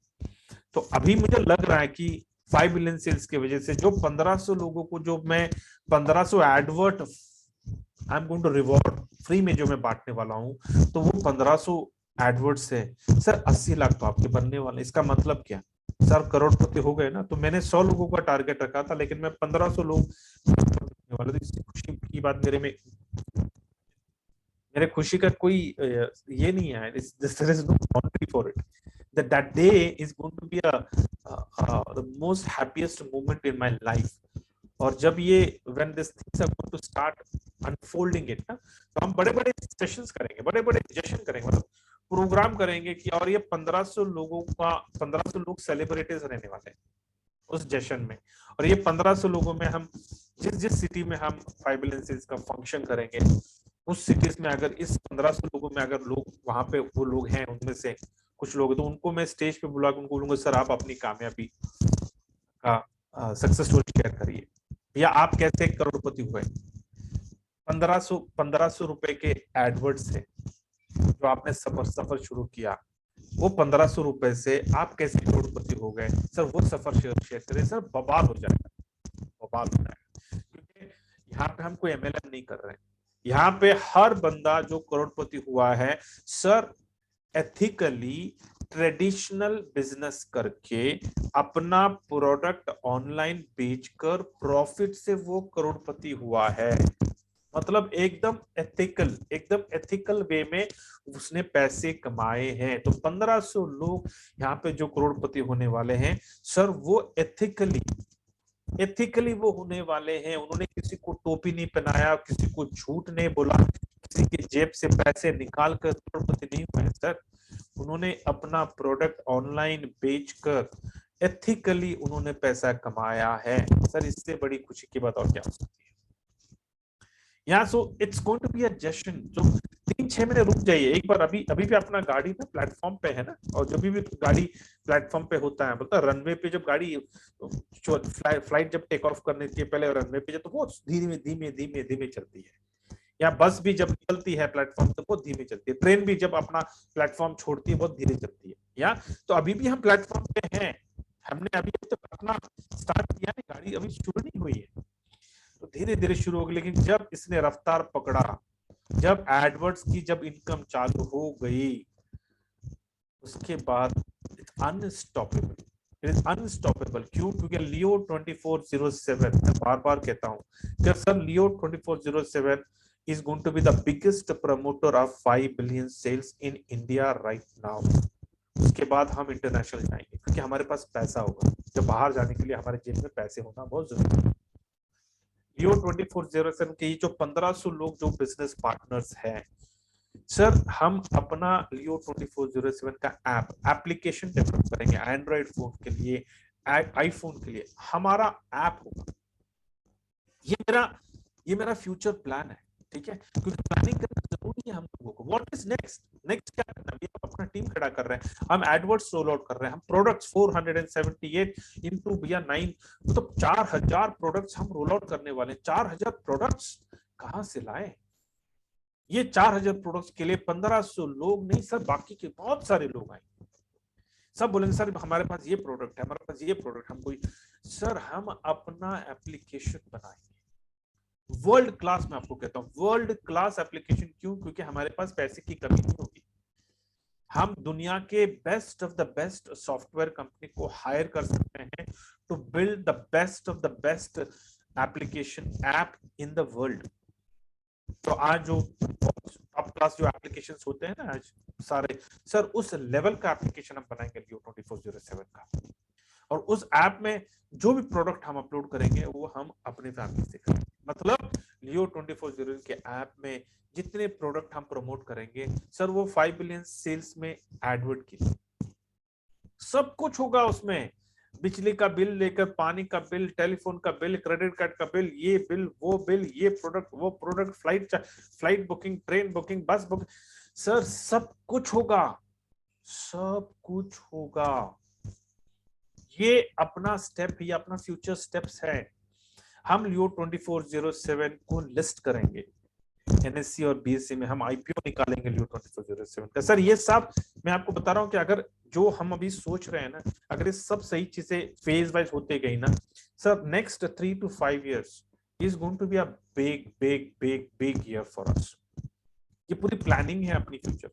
तो अभी मुझे लग रहा है कि 5 बिलियन सेल्स की वजह से जो 1500 लोगों को, जो मैं 1500 advert I am going to reward free में जो मैं बांटने वाला हूं, तो वो 1500 एडवर्ड्स है सर, 80 लाख तो आपके बनने वाले। इसका मतलब क्या सर, करोड़पति हो गए ना। तो मैंने 100 लोगों का टारगेट रखा था, लेकिन मैं 1500 लोग बनने वाले। तो इससे खुशी की बात मेरे खुशी का कोई ये नहीं है, there is no boundary for it, that day is going to be the most happiest moment in my life. और जब ये when this things are going to start unfolding it ना, तो हम बड़े बड़े सेशंस करेंगे, बड़े बड़े जश्न करेंगे, मतलब प्रोग्राम करेंगे कि, और ये 1500 लोगों का, 1500 लोग सेलिब्रिटीज रहने वाले हैं उस जश्न में। और ये 1500 लोगों में हम जिस जिस सिटी में हम 5 बिलियन सेल्स का फंक्शन करेंगे, उस सिटीज में अगर इस 1500 लोगों में अगर लोग वहां पे वो लोग हैं, उनमें से कुछ लोग, तो उनको मैं स्टेज पे बुला के उनको बोलूंगा सर आप अपनी कामयाबी का सक्सेस स्टोरी शेयर करिए, या आप कैसे करोड़पति हुए। 1500 रुपए के एडवर्ड से जो आपने सफर शुरू किया, वो 1500 रुपए से आप कैसे करोड़पति हो गए सर, वो सफर शेयर करें सर, बवाल हो जाएगा, बवाल हो जाएगा। क्योंकि यहाँ पे हम कोई एमएलएम नहीं कर रहे हैं, यहाँ पे हर बंदा जो करोड़पति हुआ है सर, एथिकली ट्रेडिशनल बिजनेस करके अपना प्रोडक्ट ऑनलाइन बेचकर प्रॉफिट से वो करोड़पति हुआ है। मतलब एकदम एथिकल वे में उसने पैसे कमाए हैं। तो 1500 लोग यहाँ पे जो करोड़पति होने वाले हैं सर, वो एथिकली वो होने वाले हैं। उन्होंने किसी को टोपी नहीं पहनाया, किसी को झूठ नहीं बोला, किसी की जेब से पैसे निकाल कर करोड़पति नहीं हुए सर। उन्होंने अपना प्रोडक्ट ऑनलाइन बेचकर एथिकली उन्होंने पैसा कमाया है सर। इससे बड़ी खुशी की बात और क्या हो सकती है। यहाँ so it's going to be a जश्न। जो 3-6 महीने रुक जाइए एक बार, अभी अभी भी अपना गाड़ी ना प्लेटफॉर्म पे है ना, और जब भी गाड़ी प्लेटफॉर्म पे होता है, बोलता रनवे पे जब गाड़ी फ्लाइट जब टेक ऑफ करने के पहले रनवे पे तो वो धीमे धीमे धीमे धीमे चलती है, या बस भी जब निकलती है प्लेटफॉर्म तो बहुत धीमे चलती है, ट्रेन भी जब अपना प्लेटफॉर्म छोड़ती है बहुत धीरे चलती है। या तो अभी भी हम प्लेटफॉर्म पे हैं, हमने अभी तक अपना स्टार्ट किया है, गाड़ी अभी शुरू नहीं हुई है, तो धीरे धीरे शुरू होगी। लेकिन जब इसने रफ्तार पकड़ा, जब एडवर्ड्स की जब इनकम चालू हो गई, उसके बाद it's unstoppable, it is unstoppable. क्यों? क्योंकि लियो 2407, मैं बार बार कहता हूं कि sir Leo 2407 is going to be the biggest promoter of 5 billion sales in India right now। उसके बाद हम इंटरनेशनल जाएंगे, क्योंकि हमारे पास पैसा होगा। जब बाहर जाने के लिए हमारे जेब में पैसे होना बहुत जरूरी है। लियो 2407 के जो 1500 लोग जो बिजनेस पार्टनर्स हैं सर, हम अपना लियो 2407 का एप्लीकेशन डेवलप करेंगे एंड्रॉइड फोन के लिए, आईफोन के लिए हमारा ऐप होगा। ये मेरा फ्यूचर प्लान है, ठीक है, क्योंकि प्लानिंग करना जरूरी है हम लोगों को। व्हाट इज नेक्स्ट, नेक्स्ट क्या करना है, हम अपना टीम खड़ा कर रहे हैं, हम एडवर्ड्स रोल आउट कर रहे हैं, हम प्रोडक्ट्स 478 इंटू भैया 9, मतलब 4000 प्रोडक्ट्स हम रोल आउट करने वाले हैं। 4000 प्रोडक्ट्स कहां से लाए? ये 4000 प्रोडक्ट्स के लिए 1500 लोग नहीं सर, बाकी के बहुत सारे लोग आएंगे। सब बोलेंगे सर हमारे पास ये प्रोडक्ट है, हमारे पास ये प्रोडक्ट, हम कोई, सर हम अपना एप्लीकेशन बनाएंगे वर्ल्ड क्लास। मैं आपको कहता हूं वर्ल्ड क्लास एप्लीकेशन। क्यों? क्योंकि हमारे पास पैसे की कमी नहीं होगी। हम दुनिया के best of the best software company को हायर कर सकते हैं to build the best of the best application app in the world. तो आज जो टॉप क्लास जो एप्लीकेशंस होते हैं ना आज सारे, सर उस लेवल का एप्लीकेशन हम बनाएंगे लियो 2407 का। और उस ऐप में जो भी प्रोडक्ट हम अपलोड करेंगे वो हम अपने फैमिली से करेंगे। मतलब लियो 2407 के ऐप में जितने प्रोडक्ट हम प्रमोट करेंगे सर वो 5 बिलियन सेल्स में एडवर्ड के लिए सब कुछ होगा उसमें। बिजली का बिल लेकर पानी का बिल, टेलीफोन का बिल, क्रेडिट कार्ड का बिल, ये बिल वो बिल, ये प्रोडक्ट वो product, flight booking, train booking, बस बुकिंग, सर सब कुछ होगा, सब कुछ होगा। ये अपना स्टेप, ये अपना फ्यूचर स्टेप्स है। हम लियो 2407 को लिस्ट करेंगे एनएससी और बीएससी में, हम आईपीओ निकालेंगे लियो 2407 का। सर ये सब मैं आपको बता रहा हूं कि अगर जो हम अभी सोच रहे हैं ना, अगर ये सब सही चीजें फेज वाइज होते गई ना sir, next 3 to 5 years is going to be a big big big big year for us. ये पूरी प्लानिंग है अपनी फ्यूचर।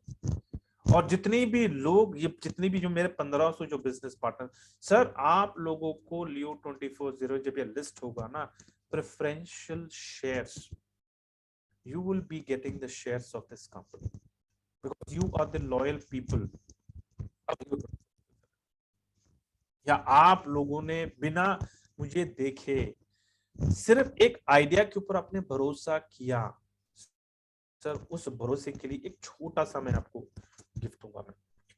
और जितने भी लोग, ये जितने भी जो मेरे 1500 जो बिजनेस पार्टनर, सर आप लोगों को लियो 2407 जब ये लिस्ट होगा ना, preferential shares, you will be getting the shares of this company because you are the loyal people। या आप लोगों ने बिना मुझे देखे सिर्फ एक आइडिया के ऊपर आपने भरोसा किया, सर उस भरोसे के लिए एक छोटा सा मैं आपको गिफ्ट दूंगा, मैं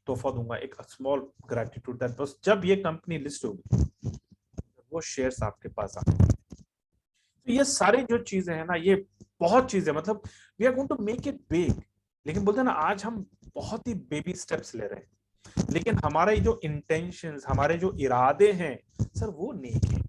तोहफा दूंगा, एक स्मॉल ग्रेटिट्यूड दैट बस जब ये कंपनी लिस्ट होगी वो शेयर्स आपके पास आएंगे। तो ये सारी जो चीजें हैं ना, ये बहुत चीजें, मतलब we are going to make it big. लेकिन बोलते हैं ना आज हम बहुत ही बेबी स्टेप्स ले रहे हैं, लेकिन हमारे जो इंटेंशंस, हमारे जो इरादे हैं सर वो नेक है।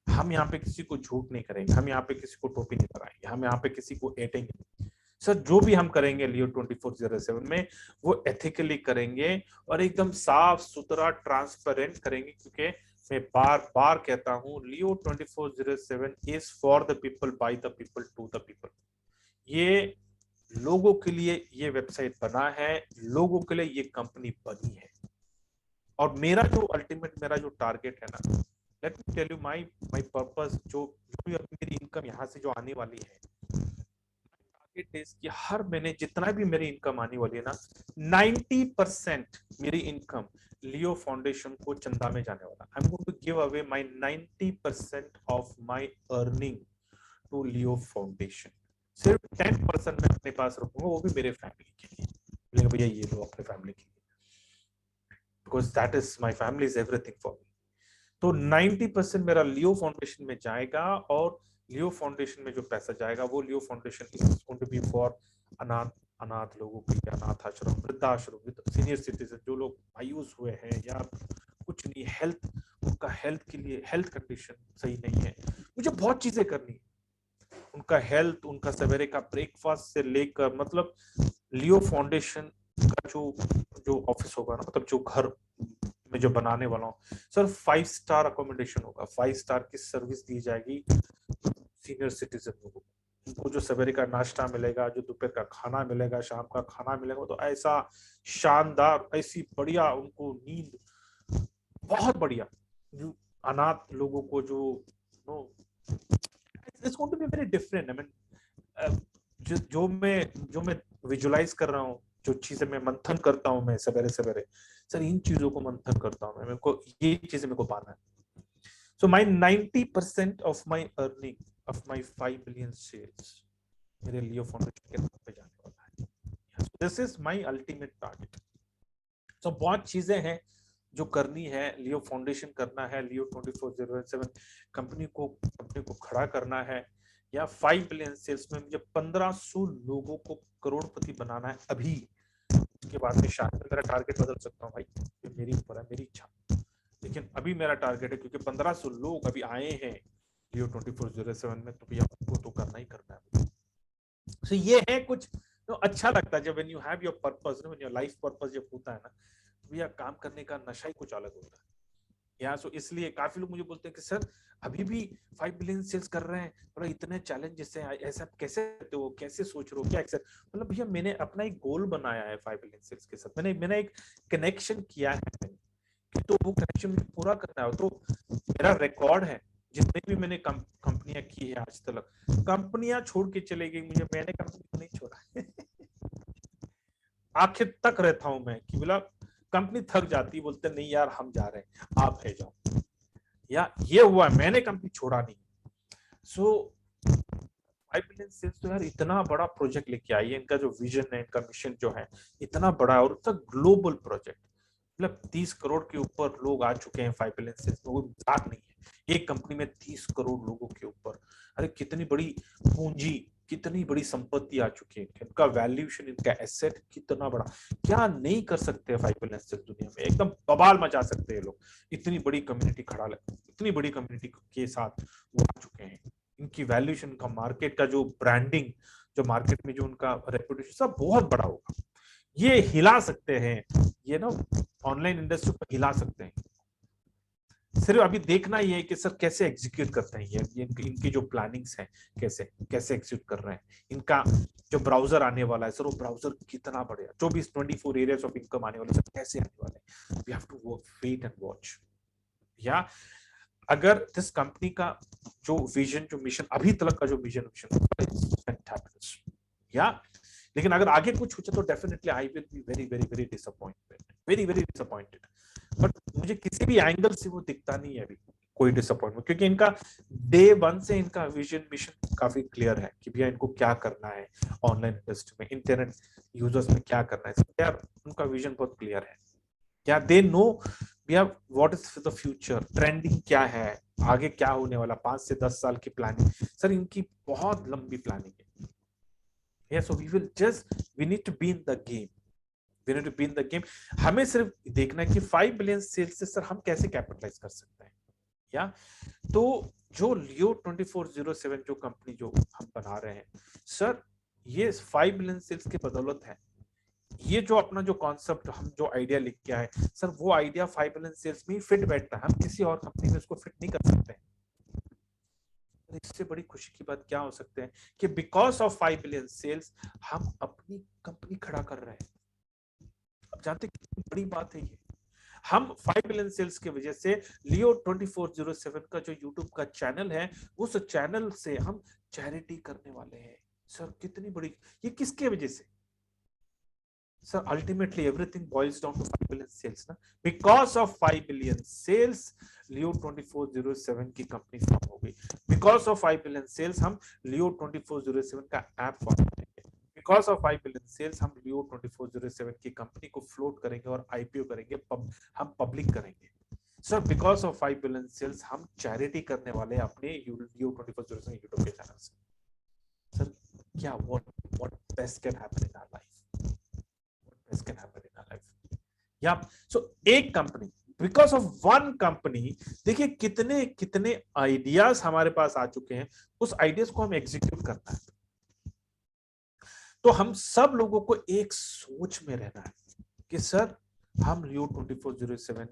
हम यहाँ पे किसी को झूठ नहीं करेंगे, हम यहाँ पे किसी को टोपी नहीं कराएंगे, हम यहाँ पे किसी को एटेंगे। सर जो भी हम करेंगे लियो 2407 में वो एथिकली करेंगे और एकदम साफ सुथरा ट्रांसपेरेंट करेंगे। क्योंकि मैं बार बार कहता हूं Leo 2407 is for the people, by the people, to the people. ये लोगों के लिए ये वेबसाइट बना है, लोगों के लिए ये कंपनी बनी है। और मेरा जो अल्टीमेट, मेरा जो टारगेट है ना, let me tell you my purpose, जो भी मेरी इनकम यहाँ से जो आने वाली है, टारगेट इज कि हर महीने जितना भी मेरी इनकम आने वाली है ना, 90% मेरी इनकम लियो फाउंडेशन को चंदा में जाने वाला। I am going to give away my 90% of my earning to Leo foundation. सिर्फ 10% मैं अपने पास रखूंगा, वो भी मेरे फैमिली के लिए। बोलेंगे भैया ये लो अपने फैमिली के लिए, because that is my family is everything for me. तो 90% मेरा लियो फाउंडेशन में जाएगा, और लियो फाउंडेशन में जो पैसा जाएगा वो Leo foundation is going to be for अनाथ लोगों के लिए, अनाथ आश्रम, वृद्धाश्रम, सीनियर सिटीजन, जो लोग मायूस हुए हैं या कुछ नहीं, हेल्थ, उनका हेल्थ के लिए, हेल्थ कंडीशन सही नहीं है, मुझे बहुत चीजें करनी है उनका हेल्थ, उनका सवेरे का ब्रेकफास्ट से लेकर, मतलब लियो फाउंडेशन का जो जो ऑफिस होगा ना, मतलब जो घर में जो बनाने वाला हूँ सर, 5 स्टार अकोमोडेशन होगा, 5 स्टार की सर्विस दी जाएगी सीनियर सिटीजन लोगों को। उनको जो सवेरे का नाश्ता मिलेगा, जो दोपहर का खाना मिलेगा, शाम का खाना मिलेगा, तो ऐसा शानदार, ऐसी बढ़िया उनको नींद, बहुत बढ़िया। जो अनाथ लोगों को जो no, it's going to be very different. I mean जो मैं विजुलाइज कर रहा हूँ, जो चीजें मैं मंथन करता हूँ, मैं सवेरे सवेरे सर इन चीजों को मंथन करता हूँ, मेरे को ये चीजें मेरे को पाना है। So my 90% of my earning of my 5 billion shares मेरे लियो फाउंडेशन के नाम पे जाने वाला है। This is my ultimate target. So बहुत चीजें हैं जो करनी है, लियो फाउंडेशन करना है, लियो 2407 कंपनी को खड़ा करना है, या 5 बिलियन सेल्स में मुझे 1500 लोगों को करोड़पति बनाना है अभी। उसके बाद में शायद मेरा टारगेट बदल सकता हूँ भाई, ये मेरी ऊपर है, मेरी इच्छा। लेकिन अभी मेरा टारगेट है क्योंकि 1500 लोग अभी आए हैं लियो 2407 में, तो भैया उनको तो करना ही करना है। तो ये है कुछ तो अच्छा लगता है जब when you have your purpose, when your life purpose जब होता है ना, तो भैया काम करने का नशा ही कुछ अलग होता है। या सो इसलिए काफी लोग मुझे बोलते हैं कि सर अभी भी 5 बिलियन सेल्स कर रहे हैं, थोड़ा इतने चैलेंजेस हैं, ऐसा कैसे करते हो, कैसे सोच रहे हो, क्या एक्सेप्ट, मतलब भैया मैंने अपना एक गोल बनाया है 5 बिलियन सेल्स के साथ, मैंने एक कनेक्शन किया है कि तो वो कनेक्शन मुझे पूरा करना है। तो मेरा रिकॉर्ड है जितने भी मैंने कंपनियां की है आज तक, कंपनियां छोड़ के चले गई मुझे, मैंने कंपनी नहीं छोड़ा आखिर तक रहता हूं मैं कि बोला कंपनी थक जाती, बोलते नहीं यार हम जा रहे हैं आप है जाओ, या ये हुआ मैंने कंपनी छोड़ा नहीं। सो 5 बिलियन सेल्स तो यार इतना बड़ा प्रोजेक्ट लेके आई है, इनका जो विजन है, इनका मिशन जो है इतना बड़ा है, और उसका ग्लोबल प्रोजेक्ट, मतलब 30 करोड़ के ऊपर लोग आ चुके हैं 5 बिलियन सेल्स में, वो मजाक नहीं है। एक कंपनी में 30 करोड़ लोगों के ऊपर, अरे कितनी बड़ी पूंजी, कितनी बड़ी संपत्ति आ चुकी है, इनका वैल्यूएशन, इनका एसेट कितना बड़ा, क्या नहीं कर सकते 5 बिलियन सेल्स दुनिया में, एकदम बवाल मचा सकते हैं लोग। इतनी बड़ी कम्युनिटी खड़ा लग, इतनी बड़ी कम्युनिटी के साथ वो आ चुके हैं, इनकी वैल्यूएशन का, मार्केट का जो ब्रांडिंग, जो मार्केट में जो उनका रेपुटेशन सब बहुत बड़ा होगा। ये हिला सकते हैं, ये ना ऑनलाइन इंडस्ट्री को हिला सकते हैं। सिर्फ अभी देखना ही है कि सर कैसे एग्जीक्यूट करते हैं ये इनकी जो प्लानिंग्स हैं, कैसे कैसे एग्जीक्यूट कर रहे हैं। इनका जो ब्राउजर आने वाला है सर, वो ब्राउजर कितना बढ़िया, 24 एरियाज ऑफ इनकम आने वाले सर, कैसे आने वाले हैं, we have to work, wait and watch. या अगर दिस कंपनी का जो विजन, जो मिशन अभी तक का जो विजन या, लेकिन अगर आगे कुछ हो तो definitely I will be very very very disappointed, very very disappointed. But मुझे किसी भी एंगल से वो दिखता नहीं है अभी कोई डिसअपॉइंटमेंट, क्योंकि इनका डे वन से इनका विजन मिशन काफी क्लियर है कि भैया इनको क्या करना है, ऑनलाइन इंडस्ट्री में इंटरनेट यूजर्स में क्या करना है यार, उनका विजन बहुत क्लियर है। क्या दे नो भैया what is the future, trending क्या है, आगे क्या होने वाला, 5 से 10 साल की प्लानिंग, सर इनकी बहुत लंबी प्लानिंग है। Yeah, so we need to be in the game. We need to be in the game. हमें सिर्फ देखना है कि 5 बिलियन सेल्स से सर हम कैसे कैपिटलाइज कर सकते हैं। या तो जो लियो 2407 जो कंपनी जो हम बना रहे हैं सर, ये 5 बिलियन सेल्स के बदौलत है। ये जो अपना जो कॉन्सेप्ट, हम जो आइडिया लिख के आए सर, वो आइडिया 5 बिलियन सेल्स में ही फिट बैठता है, हम किसी और कंपनी में उसको फिट नहीं कर सकते हैं। इससे बड़ी खुशी की बात क्या हो सकते हैं कि बिकॉज ऑफ 5 बिलियन सेल्स हम अपनी कंपनी खड़ा कर रहे हैं। अब जानते कितनी बड़ी बात है ये, हम 5 बिलियन सेल्स की वजह से लियो 2407 का जो यूट्यूब का चैनल है, उस चैनल से हम चैरिटी करने वाले हैं। सर कितनी बड़ी, ये किसके वजह से sir, ultimately everything boils down to 5 billion sales ना, because of 5 billion sales Leo 2407 की कंपनी फॉर्म हो गई। बिकॉज ऑफ 5 बिलियन सेल्स हम लियो 2407 का ऐप फॉर्म करेंगे। बिकॉज ऑफ 5 बिलियन सेल्स हम लियो 2407 की कंपनी को फ्लोट करेंगे और आईपीओ करेंगे, हम पब्लिक करेंगे। Sir because of 5 billion sales हम चैरिटी करने वाले हैं अपने लियो 2407 यूट्यूब के चैनल से। सर क्या what best can happen in our life, what best can happen in our life। या सो एक company, because of one company, देखिए कितने कितने आइडियाज हमारे पास आ चुके हैं, उस आइडियाज को हम एग्जीक्यूट करना है। तो हम सब लोगों को एक सोच में रहना है कि सर हम लियो 2407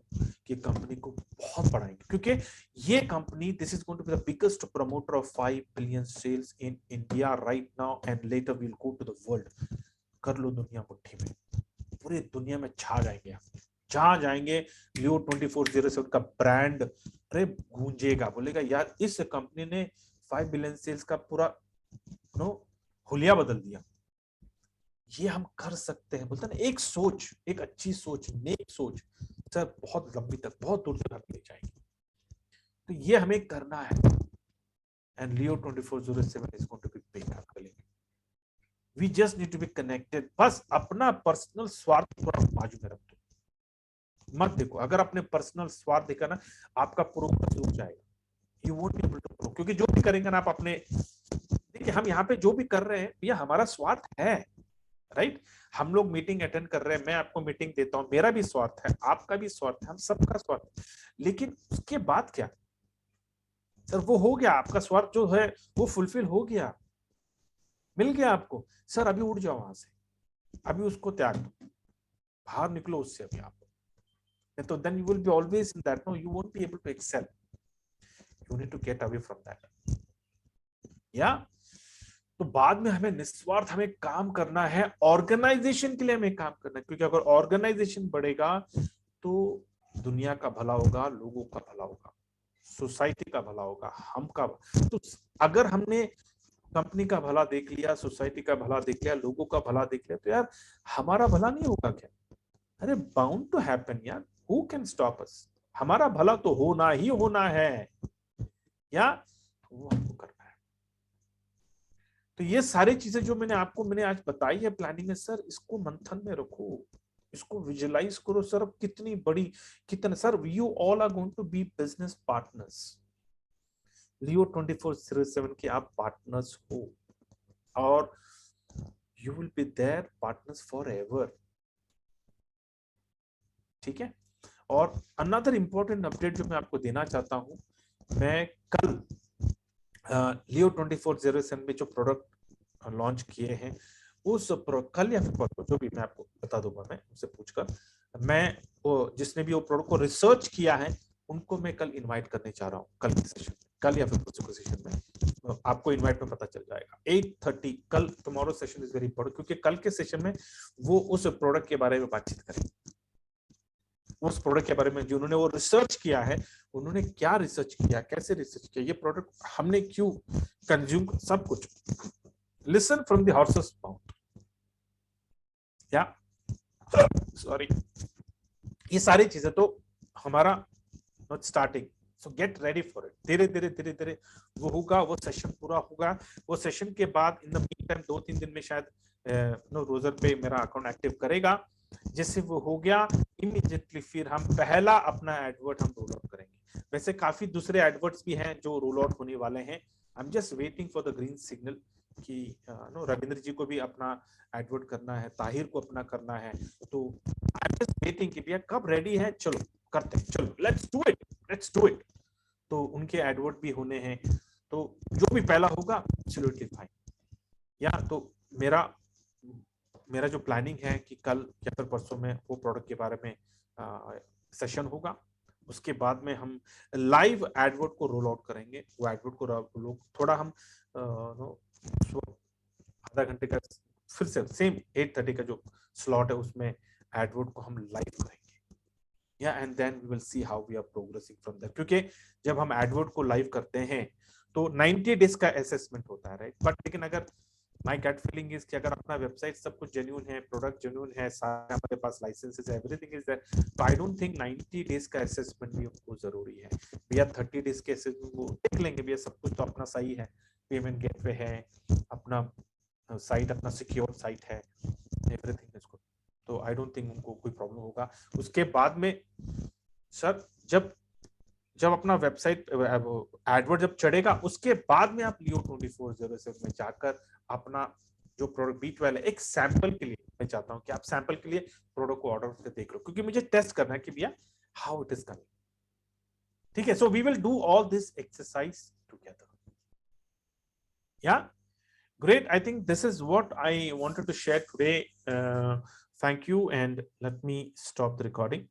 की कंपनी को बहुत बढ़ाएंगे, क्योंकि ये company, this is going to be the biggest promoter of 5 billion sales in India right now and later will go to the world. कर लो दुनिया मुट्ठी में, पूरी दुनिया में छा जाएंगे हम, जहां जाएंगे लियो 2407 का ब्रांड अरे गूंजेगा, बोलेगा यार इस कंपनी ने 5 बिलियन सेल्स का पूरा हुलिया बदल दिया। ये हम कर सकते हैं, बोलते हैं ना, एक सोच, एक अच्छी सोच, नेक सोच सर बहुत लंबी तक, बहुत दूर तक हमें ले जाएगी। तो ये हमें करना है, and Leo 2407 is going to be big, आप करेंगे। We just need to be connected. बस अपना पर्सनल स्वार्थ पूरा बाजू में रख दो, मत देखो। अगर अपने पर्सनल स्वार्थ देखा ना, आपका प्रोग्रेस रुक जाएगा, you won't be able to grow. क्योंकि जो भी करेंगे ना आप अपने, देखिए हम यहाँ पे जो भी कर रहे हैं, ये हमारा स्वार्थ है, राइट। हम लोग मीटिंग अटेंड कर रहे हैं, मैं आपको मीटिंग देता हूं, मेरा भी स्वार्थ है, आपका भी स्वार्थ है, हम सबका स्वार्थ है, लेकिन उसके बाद क्या सर? वो हो गया, आपका स्वार्थ जो है वो फुलफिल हो गया, मिल गया आपको। सर अभी उठ जाओ वहां से, अभी उसको त्याग दो, बाहर निकलो उससे अभी आप। तो then you will be always in that, no, you won't be able to excel, you need to get away from that, या तो बाद में हमें निस्वार्थ हमें काम करना है, ऑर्गेनाइजेशन के लिए हमें काम करना है, क्योंकि अगर ऑर्गेनाइजेशन बढ़ेगा तो दुनिया का भला होगा, लोगों का भला होगा, सोसाइटी का भला होगा, हम का। तो अगर हमने कंपनी का भला देख लिया, सोसाइटी का भला देख लिया, लोगों का भला देख लिया, तो यार हमारा भला नहीं होगा क्या? अरे बाउंड टू हैपन यार, हु कैन स्टॉप अस? हमारा भला तो होना ही होना है, या वो हमको करना है। तो ये सारी चीजें जो मैंने आज बताई है प्लानिंग में, सर इसको मंथन में रखो, इसको विजुलाइज करो सर। अब कितनी बड़ी, कितना sir, you all are going to be business partners. Leo 24/7 के आप पार्टनर्स हो, और you will be their partners forever, ठीक है। और अनदर इंपॉर्टेंट अपडेट जो मैं आपको देना चाहता हूं, मैं कल लियो 24/7 में जो प्रोडक्ट लॉन्च किए हैं, उस कल या फिर परसों, जो भी मैं आपको बता दूंगा, मैं उनसे पूछकर, मैं वो जिसने भी वो प्रोडक्ट को रिसर्च किया है उनको मैं कल इनवाइट करने जा रहा हूँ, कल के सेशन, कल या फिर परसों के सेशन में आपको इनवाइट में पता चल जाएगा 8:30 कल। Tomorrow session is very important, क्योंकि कल के सेशन में वो उस प्रोडक्ट के बारे में बातचीत करेंगे, उस प्रोडक्ट के बारे में जो उन्होंने वो रिसर्च किया है, उन्होंने क्या रिसर्च किया, कैसे रिसर्च किया, ये प्रोडक्ट हमने क्यों कंज्यूम, सब कुछ। Listen from the horses mouth, या सॉरी, ये सारी चीजें तो हमारा not starting, so get ready for it. धीरे धीरे धीरे धीरे वो होगा, वो सेशन पूरा होगा। वो सेशन के बाद इन द मीन टाइम 2-3 दिन में शायद रोजर पे मेरा अकाउंट एक्टिव करेगा, जैसे वो हो गया इमीडिएटली फिर हम पहला अपना एडवर्ट हम रोल आउट करेंगे। वैसे काफी दूसरे एडवर्ट्स भी हैं जो रोल आउट होने वाले हैं, I am just waiting for the green signal कि नो रविंद्र जी को भी अपना एडवर्ट करना है, ताहिर को अपना करना है, तो आई एम जस्ट वेटिंग कि भैया कब रेडी है, चलो करते हैं, चलो let's do it, let's do it. तो उनके एडवर्ट भी होने हैं, तो जो भी पहला होगा एब्सोल्युटली फाइन। या तो मेरा जो प्लानिंग है कि कल या फिर परसों में वो प्रोडक्ट के बारे में सेशन होगा, उसके बाद में हम लाइव एडवर्ट को रोल आउट करेंगे। वो एडवर्ट को लोग थोड़ा हम आधा घंटे का फिर से सेम 8:30 का जो स्लॉट है उसमें एडवर्ट को हम लाइव करेंगे, या and then we will see how we are progressing from there. क्योंकि जब हम एडवर्ट को लाइव करते हैं तो 90 डेज का असेसमेंट होता है, राइट। बट लेकिन अगर माय गट फीलिंग इज कि अगर अपना वेबसाइट सब कुछ जेन्युइन है, प्रोडक्ट जेन्युइन है, सारे हमारे पास लाइसेंसेस है, एवरीथिंग इज देयर, तो आई डोंट थिंक 90 डेज का असेसमेंट भी हमको जरूरी है भैया। 30 डेज के असेसमेंट को देख लेंगे भैया, सब कुछ तो अपना सही है, पेमेंट गेटवे है, अपना साइट अपना सिक्योर साइट है, एवरीथिंग इज गुड, तो आई डोंट थिंक उनको कोई प्रॉब्लम होगा। उसके बाद में सर जब अपना वेबसाइट एडवर्ड जब चढ़ेगा, उसके बाद में आप लियो 24/7 में जाकर अपना जो प्रोडक्ट B12 है, एक सैंपल के लिए मैं चाहता हूं कि आप सैंपल के लिए प्रोडक्ट को ऑर्डर करके देख लो, क्योंकि मुझे टेस्ट करना है कि भैया हाउ इट इज कमिंग, ठीक है। So we will do all this exercise together, yeah great. I think this is what I wanted to share today. Thank you, and let me stop the recording.